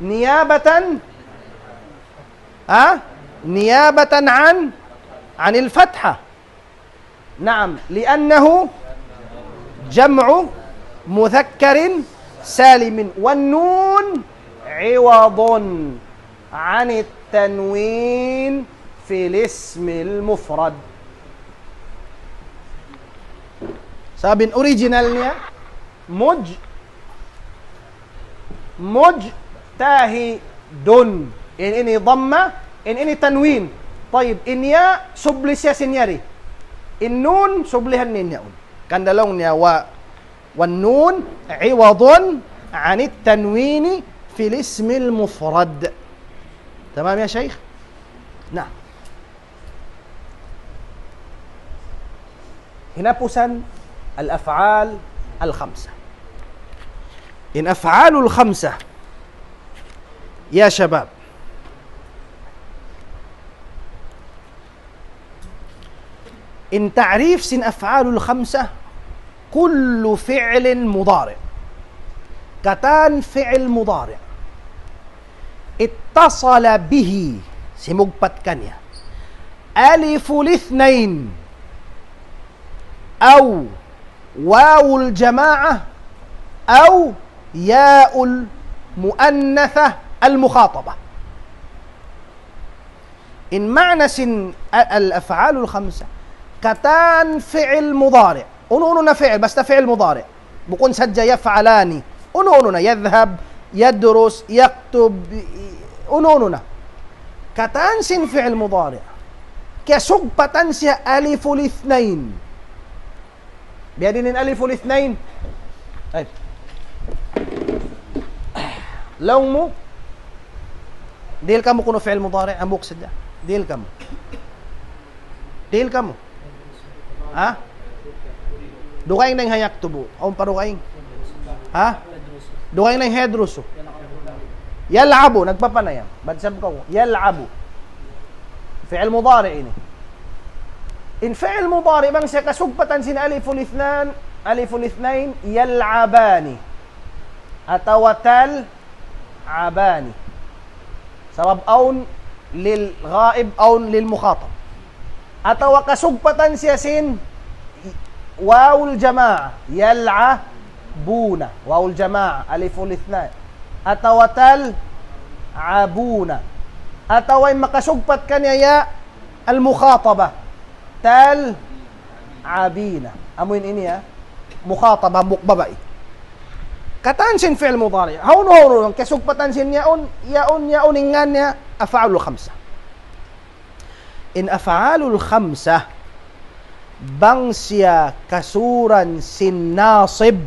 Speaker 1: نيابة عن الفتحة نعم لأنه جمع مذكر سالم والنون عوض عن التنوين في الاسم المفرد سابن أوريجينالنيا مجتهدون إن إني ضمة إن إني تنوين طيب إن يا سبلس يا سنياري النون سبلها النين يا كان دلون يا والنون عوض عن التنوين في الاسم المفرد. تمام يا شيخ؟ نعم. هنبسا الأفعال الخمسة. إن أفعال الخمسة يا شباب إن تعريف سن أفعال الخمسة كل فعل مضارع كتان فعل مضارع اتصل به سمجبت كنيا ألف الاثنين أو واو الجماعة أو ياء المؤنثة المخاطبة. إن معنى سن الأفعال الخمسة كتان فعل مضارع أنوننا فعل بس فعل مضارع بكون سجى يفعلان أنوننا يذهب يدرس يكتب أنوننا كتان سن فعل مضارع كسقبة سي ألف الاثنين بيادين ألف الاثنين. طيب لو ديل كم كونوا فعل مضارع أموك سجى ديل كم ها dugaing nang hayak tubo o parugaing ha dugaing nang hedruso yal'abu nagpapanayam badsab ko yal'abu fi'l mudari ini in fi'l mudari bang siya kasugpatan sin aliful ithnain yal'abani atawatal abani sabab aun lil ghaib aun lil mukhatab atawa kasugpatan siya sin واو الجماعة يلعبون واو الجماعة ألف الاثنين أتوتل عبون أتوين مكسوبت كان يا المخاطبة تل عبين أموين إني مخاطبة مقببة كتنسين فعل مضارع هون كسوبة تنسين ياون إنغان أفعال الخمسة إن أفعال الخمسة bangsia kasuran sin nasib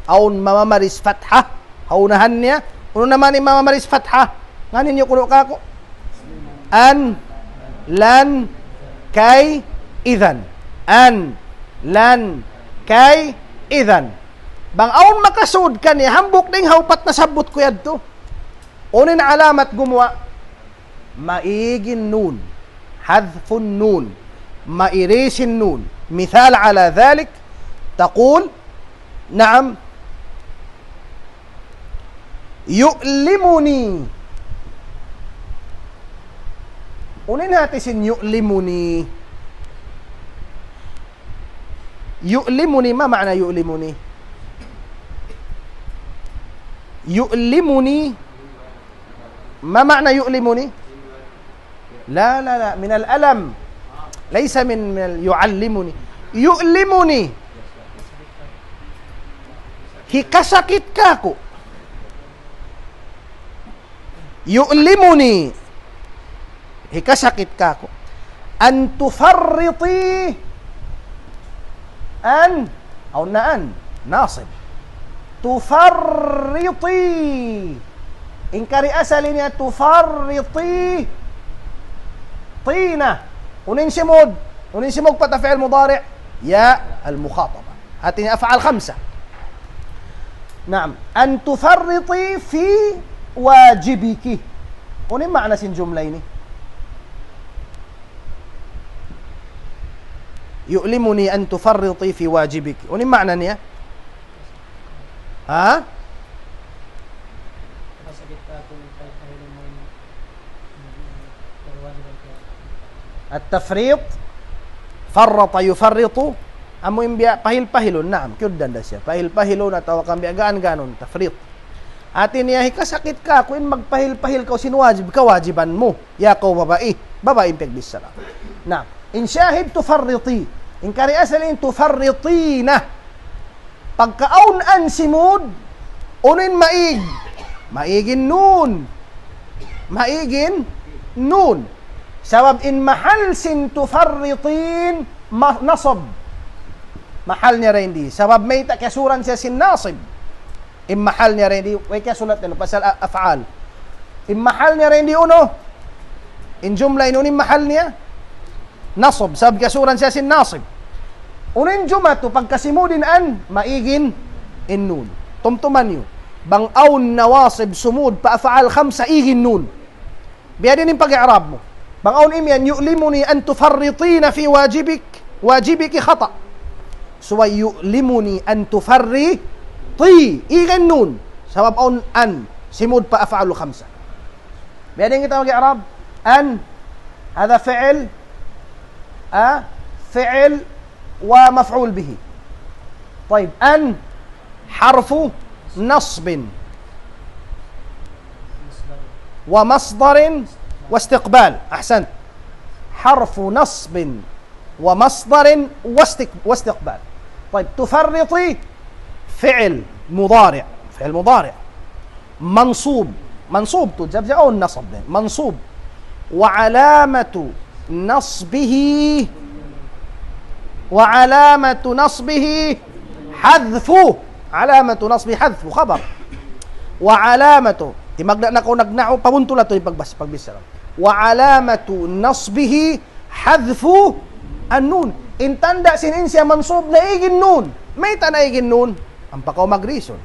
Speaker 1: aun mamamaris fathah haunahan niya uno naman yung mamamaris fathah nganin yung kuno kako an lan kay idhan an lan kay idhan bang aun makasud ka niya hambuk ding haupat na sabot ko yadto unin alamat gumawa maigin nun hadfun nun مائريس النون مثال على ذلك تقول نعم يؤلمني وننهاتس يؤلمني يؤلمني ما معنى يؤلمني يؤلمني ما معنى يؤلمني لا لا لا من الألم ليس من يعلمني يؤلمني hikasakit kako yu'limuni hikasakit kako an tufarriti an aw naan nasib tufarriti in kari asalnya tufarriti tina وننشمود بتا فعل مضارع يا المخاطبة هاتني أفعال خمسة نعم أن تفرطي في واجبك ونين معنى سن جملين يؤلمني أن تفرطي في واجبك ونين معنى نيا ها التفريط فرط يفرط amo imbya pahil-pahilon naam kyuddan da siya pahil-pahilon atawa kang biagaan ganon tafrit atin niya hikasakit ka kung magpahil-pahil ka sinwajib ka wajiban mo ya ko babae pegbis sala na in shahid tufarriti in kari asalin tufarritina pagkaon an simud unin maigin nun sabab in mahal sin tufarritin nasab mahal niya rin di sabab may kasuran siya sin nasib Immahal niya rin, way kaya sulat nila, pasal af'al. Immahal niya rin, uno. In jumla, inunin mahal niya. Nasab, sab kasuran siya sin nasib. Unin jumla to, pagkasimudin an, maigin, in nun. Tumtuman nyo. Bang aun nawasib sumud, pa af'al khamsa, igin nun. Biya din yung pag-i'rab mo. Bang aun imyan, yu'limuni an tufarritina fi wajibiki khata. So, yu'limuni an tufarriti, igin nun. Sabab aun an, simud pa af'al khamsa. Biya din kita mag-i'rab. An, هذا فعل فعل ومفعول به. طيب أن حرف نصب ومصدر واستقبال. أحسنت. حرف نصب ومصدر واستقبال. طيب تفرطي فعل مضارع منصوب تجاب أو النصب منصوب وعلامة نصبه حذف خبر وعلامة pabuntula to pagbisa وعلامة نصبه حذف النون in tanda sinin siya mansub na igin nun may tanaigin nun ang pakaw mag-reason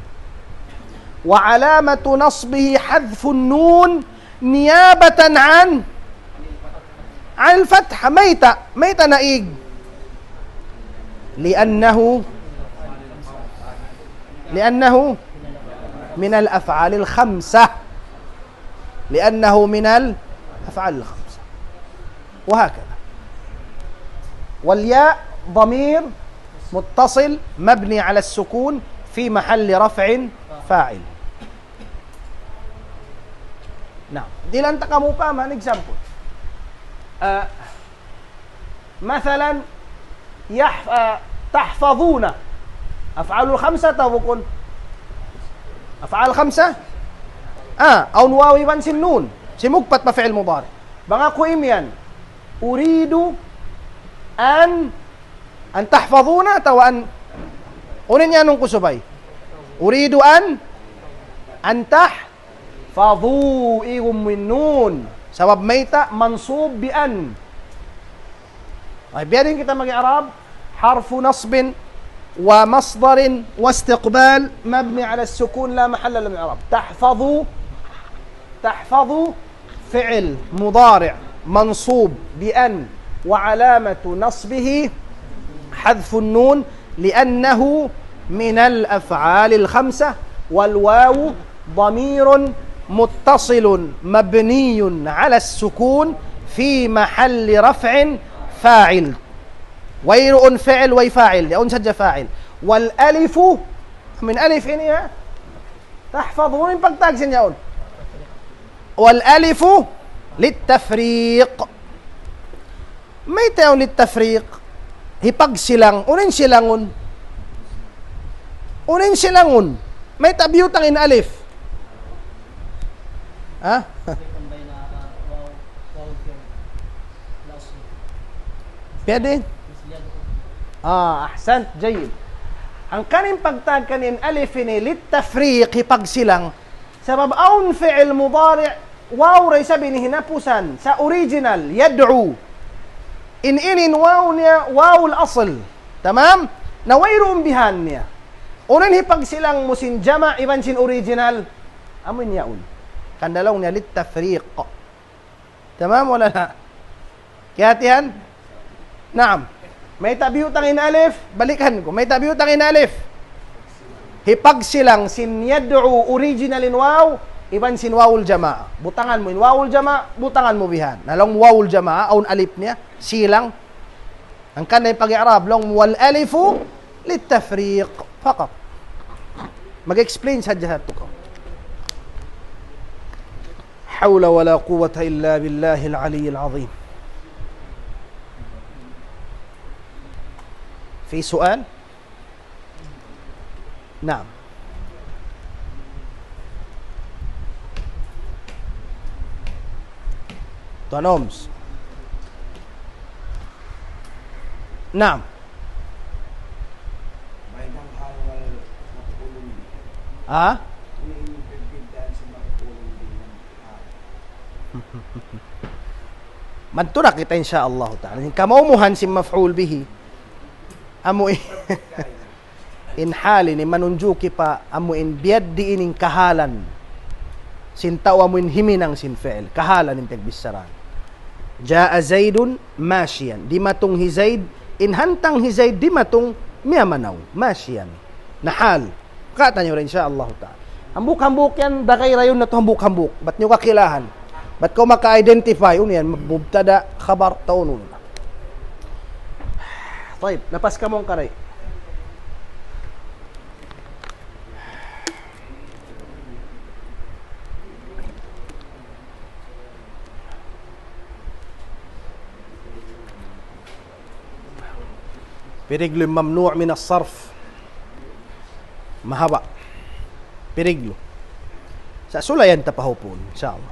Speaker 1: وعلامة نصبه حذف النون نيابة عن الفتح ميت نائج لأنه من الأفعال الخمسة وهكذا. والياء ضمير متصل مبني على السكون في محل رفع فاعل. نعم دي لن تقاموا فاهما example. مثلا تحفظون أفعال الخمسة تبقون أفعال خمسة أو نواوي بان سنون سمكبت بفعل مضارع بغاكو إميان أريد أن تحفظون تو أنين يانون كسباي أريد أن تحفظوا إيهم من نون سبب ميتا منصوب بأن. طيب بيادين kita mag-i'rab حرف نصب ومصدر واستقبال مبني على السكون لا محل له من الإعراب. تحفظ فعل مضارع منصوب بأن وعلامة نصبه حذف النون لأنه من الأفعال الخمسة والواو ضمير متصل مبني على السكون في محل رفع فاعل وير فعل ويفاعل لأن سجى فاعل والألف من ألف هنا تحفظون بقتاك سنجاون والألف للتفريق ما يتعون للتفريق هي pagsilang unin silangon may tabiutang in alif pwede ahsant jayid ang kanin pagtag kanin alif ni litafriq pagsilang sabab aun fi'il mudari' waw ray sabi ni hinapusan sa original yad'u inin waw niya waw al-asl tamam nawayru umbihan niya unin hipagsilang musin jama' iban sin original amun yaun kandalaw niya litafriq tamam wala na kiyatihan naam may tabiutang in alif balikan ko may tabiutang in alif hipagsilang sin yad'u original in waw iban sin wawul jama' butangan mo in wawul jama' butangan mo bihan nalong wawul jama' aun alif niya silang ang kanay pag-i'rab long wal alifu litafriq faqat mag-explain sa jahat ko hawla wala quwwata illa billahil aliyyil azim. في سؤال؟ نعم. تونومز. نعم. Ha? Mantura kita insyaallah ta'ala. Kamaumuhan si maf'ul bihi. Amo in hali ni manunjuki pa amo in biyaddi ining kahalan. Sintawa mo in himinang sin fi'l. Kahalan in tagbisaran. Jaa Zaidun mashiyan. Di matong hi Zaid. Inhantang hi Zaid di matong miyamanaw. Mashiyan. Nahal. Kata nyo rin insyaallah ta'ala. Hambuk-hambuk yan. Dakay rayon na to hambuk-hambuk. Ba't nyo kakilahan? Ba't ko maka-identify? Yan, mubtada, khabar, taunun. Taib, napas ka mong karay. برجل ممنوع من الصرف mahaba periglo sa sulayan tapahupon inshallah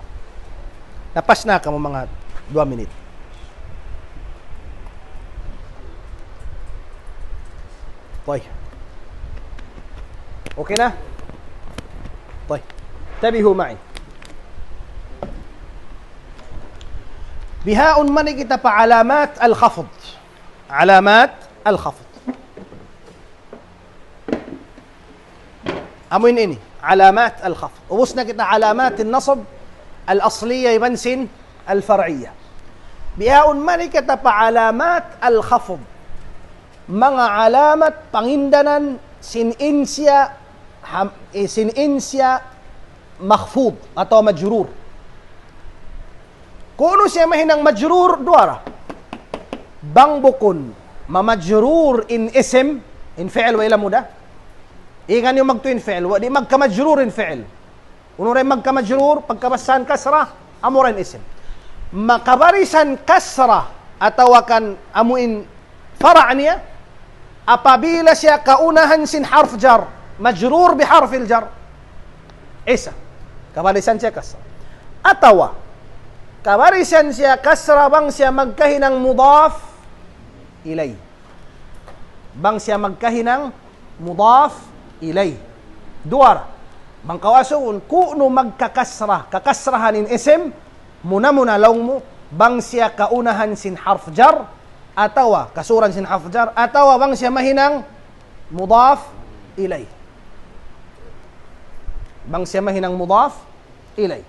Speaker 1: napas na ka mo mga 2 minute طيب اوكي na طيب انتبهوا معي بهاء من kita pa علامات الخفض علامات الخفض أمين إني علامات الخفض ووصلنا كده علامات النصب الأصلية يبنسن الفرعية بهاء ملكة علامات الخفض مع علامة بغندنا سن إنسيا مخفوض أو مجرور كونو سيمهنang مجرور دوارة بانبكن ما مجرور إن اسم إن فعل وإلى مدى إيغان yung magtuin fi'l, di magkamajrurin fi'l. Uno rin magkamajrur, pagkabasan kasra, amo rin isim. Makabarisan kasra, atawakan amuin fara' niya, apabila siya kaunahan sin harf jar, majrur bi harfil jar. Isa. Kabarisan siya kasra. Atawa, kabarisan siya kasra bang siya magkahinang mudaf ilay. Bang siya magkahinang mudaf ilay. Duar. Mangkawasun, kuno magkakasra. Kakasrahanin isim, muna law mo, bang siya kaunahan sin harf jar, atawa, kasuran sin harf jar, atawa bang siya mahinang mudaf ilay. Bang siya mahinang mudaf ilay.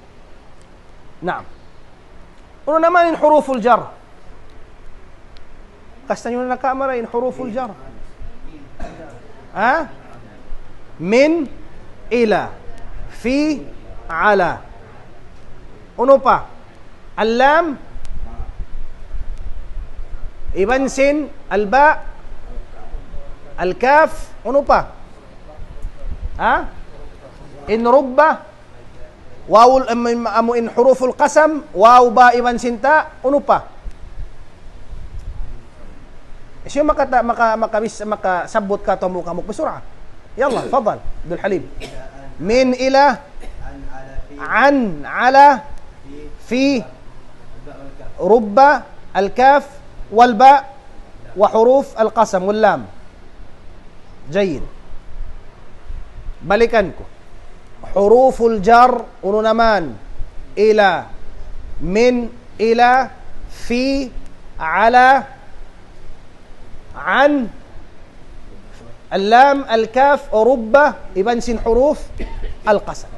Speaker 1: Naam. Uno naman in huruful jar. Kasta nyo na kamera in huruful jar. Ha? من إلى في على ano pa اللام ibansin الباء الكاف ano pa ha in rubba واو in حروف القسم واو با ibansin ta ano pa siya makasabot ka to mo kamok bisurah يلا تفضل عبد الحليم من إلى عن على في رب الكاف والباء وحروف القسم واللام جيد balikan ko حروف الجر ونمان إلى من إلى في على عن اللام الكاف ربة يبنسن حروف القسم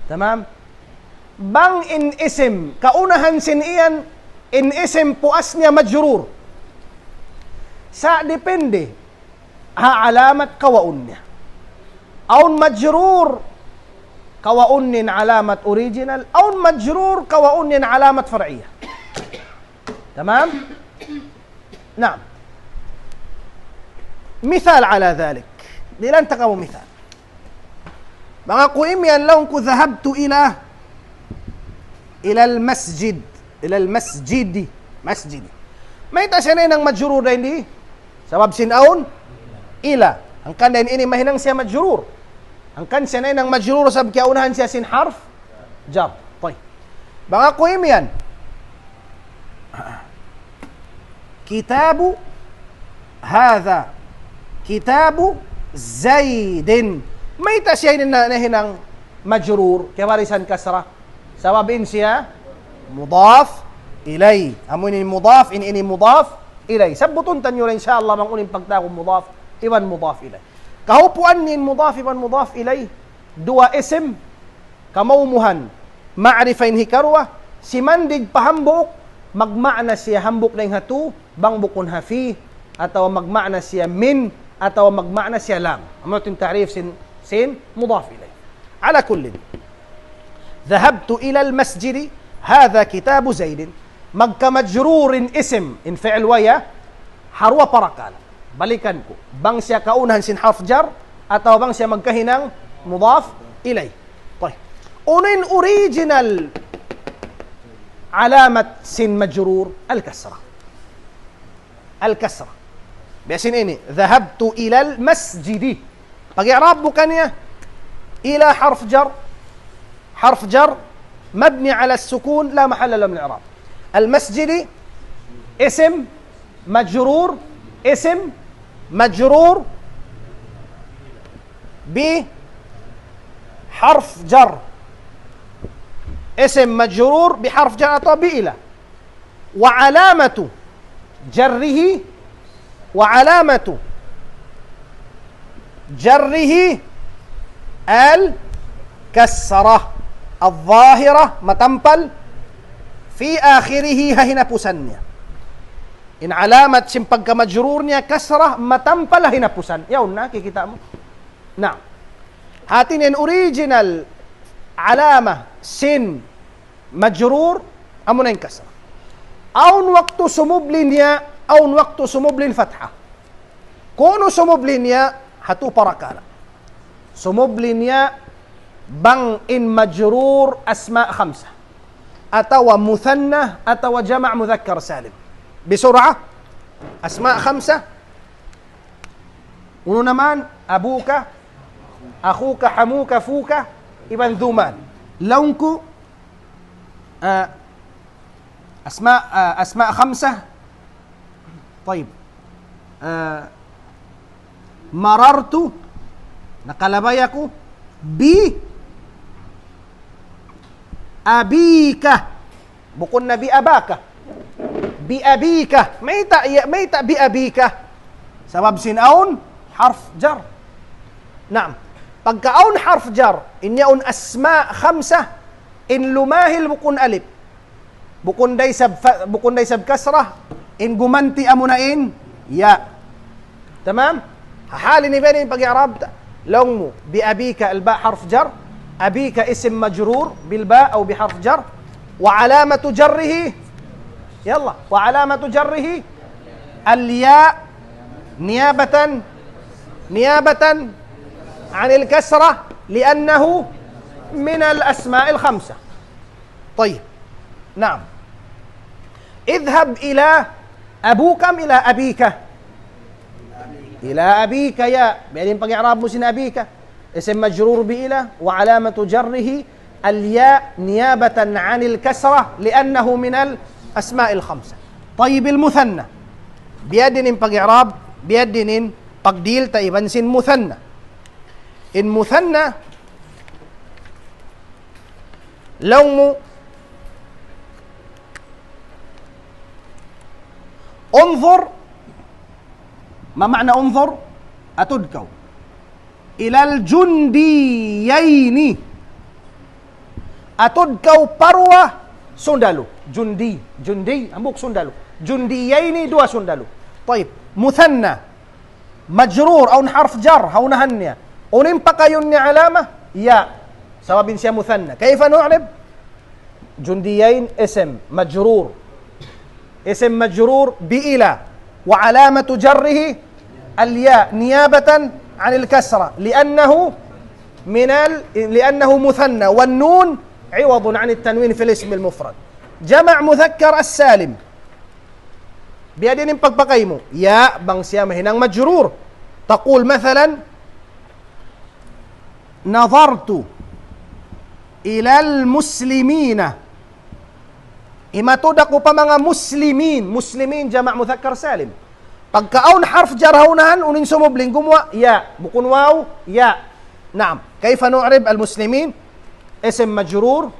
Speaker 1: تمام بان إن اسم كأونهن سنئيا إن اسم puasnya مجرور sa depende ha alamat kawaunnya أو مجرور كواun علامة original أو مجرور كواun علامة فرعية تمام نعم مثال على ذلك لن تقوم مثال mga kuimian law ko dhahabtu ila al-masjid masjid may tasanay ng majrur na hindi sabab sinaun ila ang kandan ini mahinang siya majrur ang kan sanay ng majrur sab kaunahan siya sin harf jar طيب mga kuimian kitabu hadha كتاب زيد May ta siya hinang majrur, kaya barisan kasra. Sababin siya, mudaf ilay. Amo ini mudaf, ini mudaf ilay. Sabuton tanyo rin insyaAllah mang uning pagtakong mudaf, iwan mudaf ilay. Kahupuan nin mudaf, iwan mudaf ilay. Dua isim, kamawmuhan, ma'rifain hikarwa, si mandig pahambok, magma'na siya hambok na yung hatu, bang bukon hafi, atau magma'na siya min, atau magma'na siya lang. Amo itong ta'rif sin mudaf ilay. Ala kullin. ذهبت إلى المسجد هذا كتاب زيد magkamajrurin isim in fi'l waya harwa parakal balikan ko bang siya kaunahan sin harf jar atau bang siya magkahinang mudaf ilay. طيب unin original alamat sin majrur al-kasra biasin ini ذهبت إلى المسجد pag-i'rab bukan ya ila حرف جر مبني على السكون لا محل له من الإعراب. المسجد اسم مجرور بحرف جر اسم مجرور بحرف جر أو بإلى وعلامة جره الكسرة الظاهرة متمبل في آخره هنا بوسنيا إن علامة سمبك مجرورنيا كسرة متمبل هنا بوسن يونا كي كتاب نعم هاتين إن أوريجينال علامة سن مجرور أمونين كسرة أون وقت سموبلينيا أون وقت سموبلين فتحة كونوا سموبلينيا هاتو بركالا سموبلينيا bang in majrur asma khamsah atau muthanna atau jama' mudzakkar salim bisur'ah asma khamsah uno naman abuka akhuka hamuka fuka iban dhuman launku asma khamsah طيب marartu nakalabay ako bi abika bukun na bi abaka bi abika may ta bi abika sabab sinaun harf jar naam pagkaun harf jar inyaun asma khamsah in lumahil bukun alif bukun day sab kasrah in gumanti amunain ya tamam halin ibani pag-i'rab longmu bi abika alba harf jar أبيك اسم مجرور بالباء أو بحرف جر وعلامة جره يلا وعلامة جره الياء نيابة عن الكسرة لأنه من الأسماء الخمسة. طيب نعم اذهب إلى أبوك أم إلى أبيك إلى أبيك يا بعدين بقى إعراب مسن أبيك اسم مجرور بإلى وعلامة جره الياء نيابة عن الكسرة لأنه من الأسماء الخمسة. طيب المثنى بيدن بإعراب بيدن بقديل تايبان سن مثنى إن مثنى لوم انظر ما معنى انظر أتدكو ilal jundiyaini atod kau parwa sundalu jundi ambuk sundalu jundiyaini dua sundalu. طيب مثنى مجرور أو حرف جر هونهن ونم بقيون علامة يا سبب سيا مثنى كيف نعرب جنديين اسم مجرور بإلى وعلامة جره الياء نيابة عن الكسرة لأنه مثنى والنون عوض عن التنوين في الاسم المفرد. جمع مذكر السالم بيدين بقيمو يا بang siya mahinang مجرور تقول مثلا نظرت إلى المسلمين إما تدق pa mga muslimin جمع مذكر سالم pagkaon harf jar haunahan unin sumubling gumwa ya bukun waw ya نعم. كيف نعرب المسلمين؟ اسم مجرور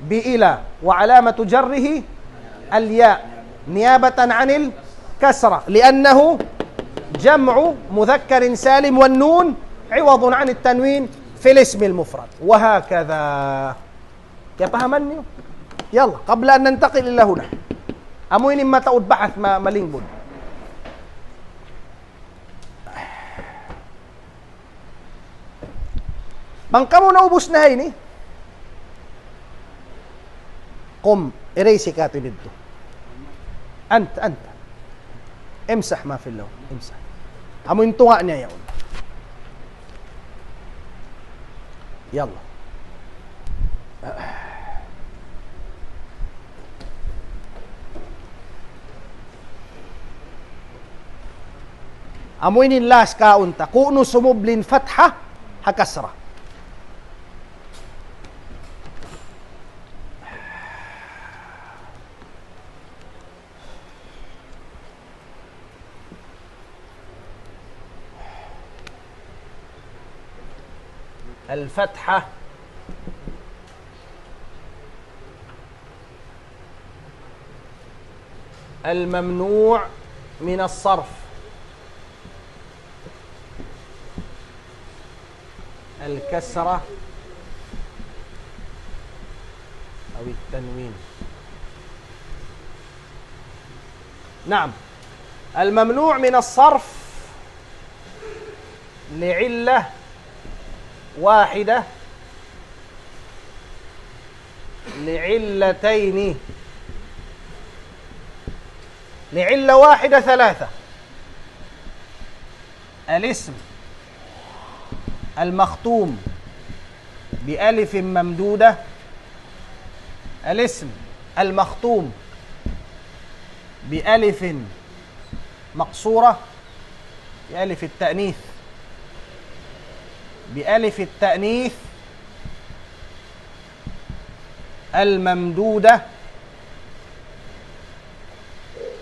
Speaker 1: بإلى وعلامة جره الياء نيابة عن الكسرة لأنه جمع مذكر سالم والنون عوض عن التنوين في الاسم المفرد وهكذا. يفهمني؟ يلا قبل أن ننتقل إلى هنا أموين ما تقول بحث ما ملين بود من kamu naubos na ini قم erase كاتب dito أنت امسح ما في اللون امسح أموين tunga niya yun يلا أموين اللاس كاونتا كونو سموبلين فتحة هكسرة الفتحة الممنوع من الصرف الكسرة أو التنوين. نعم الممنوع من الصرف لعلة واحدة لعلتين لعلة واحدة ثلاثة. الاسم المختوم بألف ممدودة الاسم المختوم بألف مقصورة بألف التأنيث بألف التأنيث الممدودة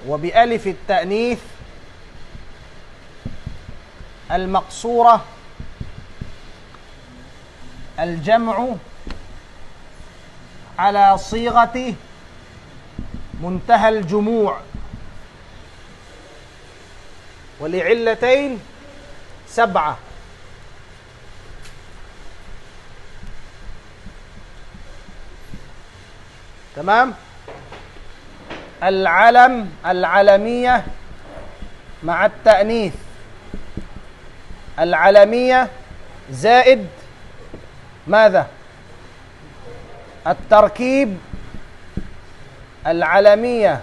Speaker 1: وبألف التأنيث المقصورة الجمع على صيغة منتهى الجموع ولعلتين 7. تمام. العلم العلمية مع التأنيث العلمية زائد ماذا؟ التركيب العلمية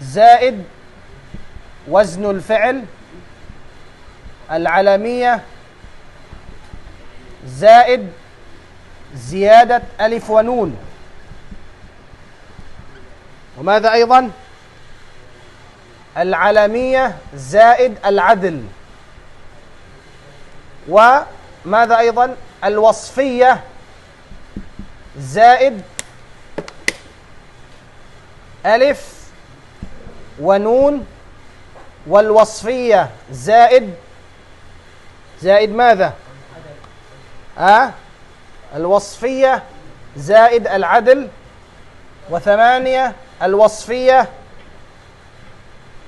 Speaker 1: زائد وزن الفعل العلمية زائد زيادة ألف ونون وماذا أيضا؟ العلمية زائد العدل وماذا أيضا؟ الوصفية زائد ألف ونون والوصفية زائد ماذا؟ الوصفية زائد العدل 8 الوصفية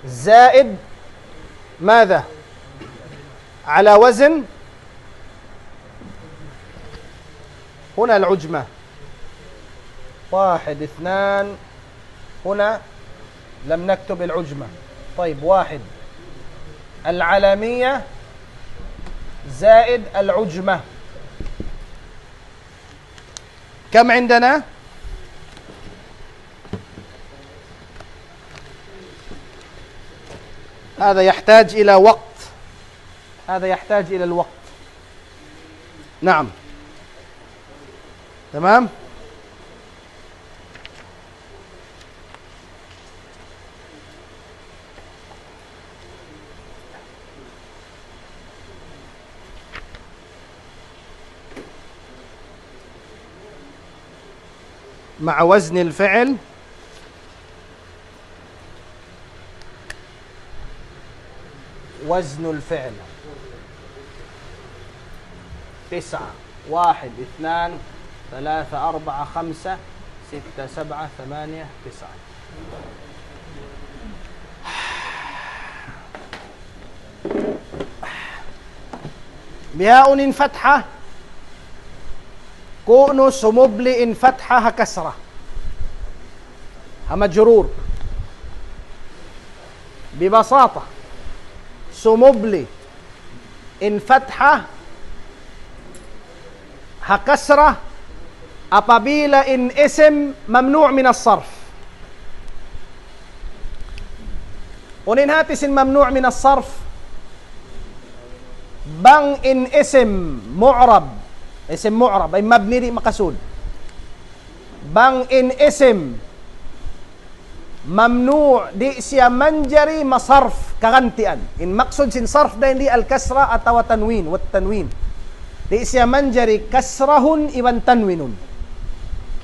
Speaker 1: زائد ماذا؟ على وزن هنا العجمة 1 2 هنا لم نكتب العجمة. طيب 1 العلمية زائد العجمة كم عندنا؟ هذا يحتاج إلى وقت هذا يحتاج إلى الوقت. نعم تمام. مع وزن الفعل وزن الفعل 9 1 2 3 4 5 6 7 8 9. بهاء فتحة كون سمبل فتحة كسرة مجرور. ببساطة سمبل فتحة كسرة apabila اسم ممنوع من الصرف. unin hatis ممنوع من الصرف bang اسم معرب. اسم معرب ay mabni di makasud. Bang اسم ممنوع di siya manjari masarf kagantian. In maksud sin sarf da hindi al-kasra atawa tanwin wat tanwin. Di siya manjari kasrahun iban tanwinun.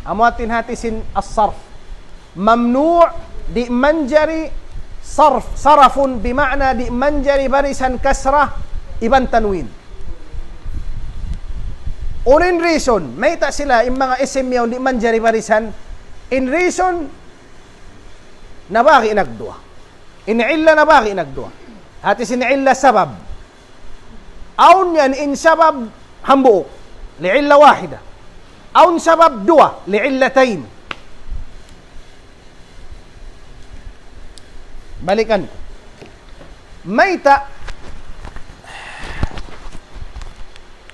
Speaker 1: Amuatin hati sin as-sarf. Mamnu' di manjari sarf. Sarafun bima'na di manjari barisan kasrah iban tanwin. Unin reason, may ta sila yung mga isim yaw di manjari barisan. In reason, nabaki nagdua. In illa nabaki nagdua. Hati sin illa sabab. Aun yan in sabab hambuok. Li'illa wahida. Aun sabab dua. Li'illatain. Balikan. May ta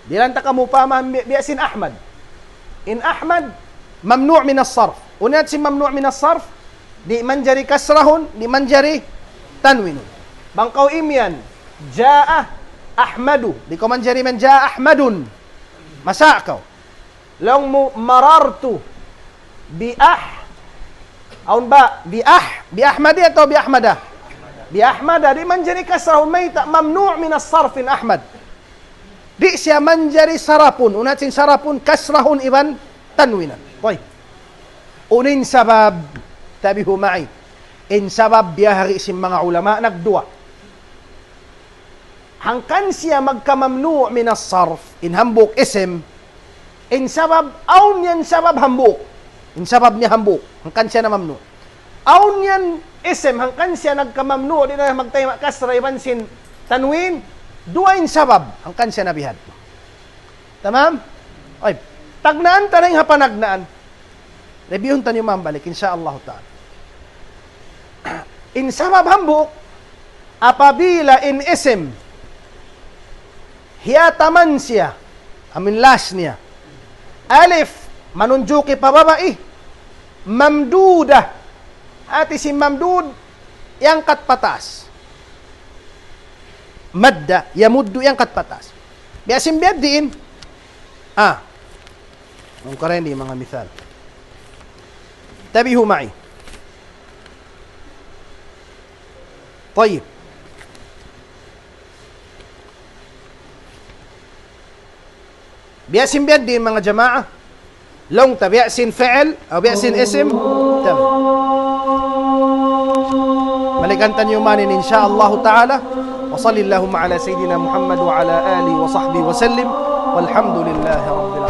Speaker 1: bilang ta kamu paham biasin Ahmad. In Ahmad mamnu' min as-sarf. Unat si mamnu' min as-sarf di manjari kasrahun, di manjari tanwinun. Bangkau imyan jaa Ahmadu, di ko manjari man jaa Ahmadun. Masa kau. Long mo marartu bi aun ba bi Ahmadi atau bi Ahmada? Bi Ahmada di manjari kasrahun may ta mamnu' min as-sarf in Ahmad. Di siya manjari sarapun. Unatin sarapun kasrahun iban tanwinan. Baik. Unin sabab tabihu ma'i. In sabab biyahari isim mga ulama nagdua. Hangkan siya magkamamnu' min as-sarf in hambuk isim. In sabab aun yan sabab hambuk. In sabab niya hambuk. Hangkan siya na mamnu'. Aun yan isim hangkan siya nagkamamnu' di na magtayma kasra iban sin tanwin. Dua in sabab ang kansya nabihad. Tamam? Ay, tagnaan ta rin hapanagnaan. Reviewon ta niyo mambalik insyaallah ta'ala. In sabab hambuk apabila in isim hiya taman siya amin las niya. Alif manunjuki pababai mamdudah at isim mamdud yang kat patas. Madda yamuddu yang kat patas. Biasim biaddiin. Mungkarin di mga misal. Tabihu ma'i. طيب. Biasim biaddiin mga jamaah. Long ta biasin fi'l o biasin isim. Tam. Malikantan yung manin insyaallah ta'ala. وصل اللهم على سيدنا محمد وعلى آله وصحبه وسلم والحمد لله رب العالمين.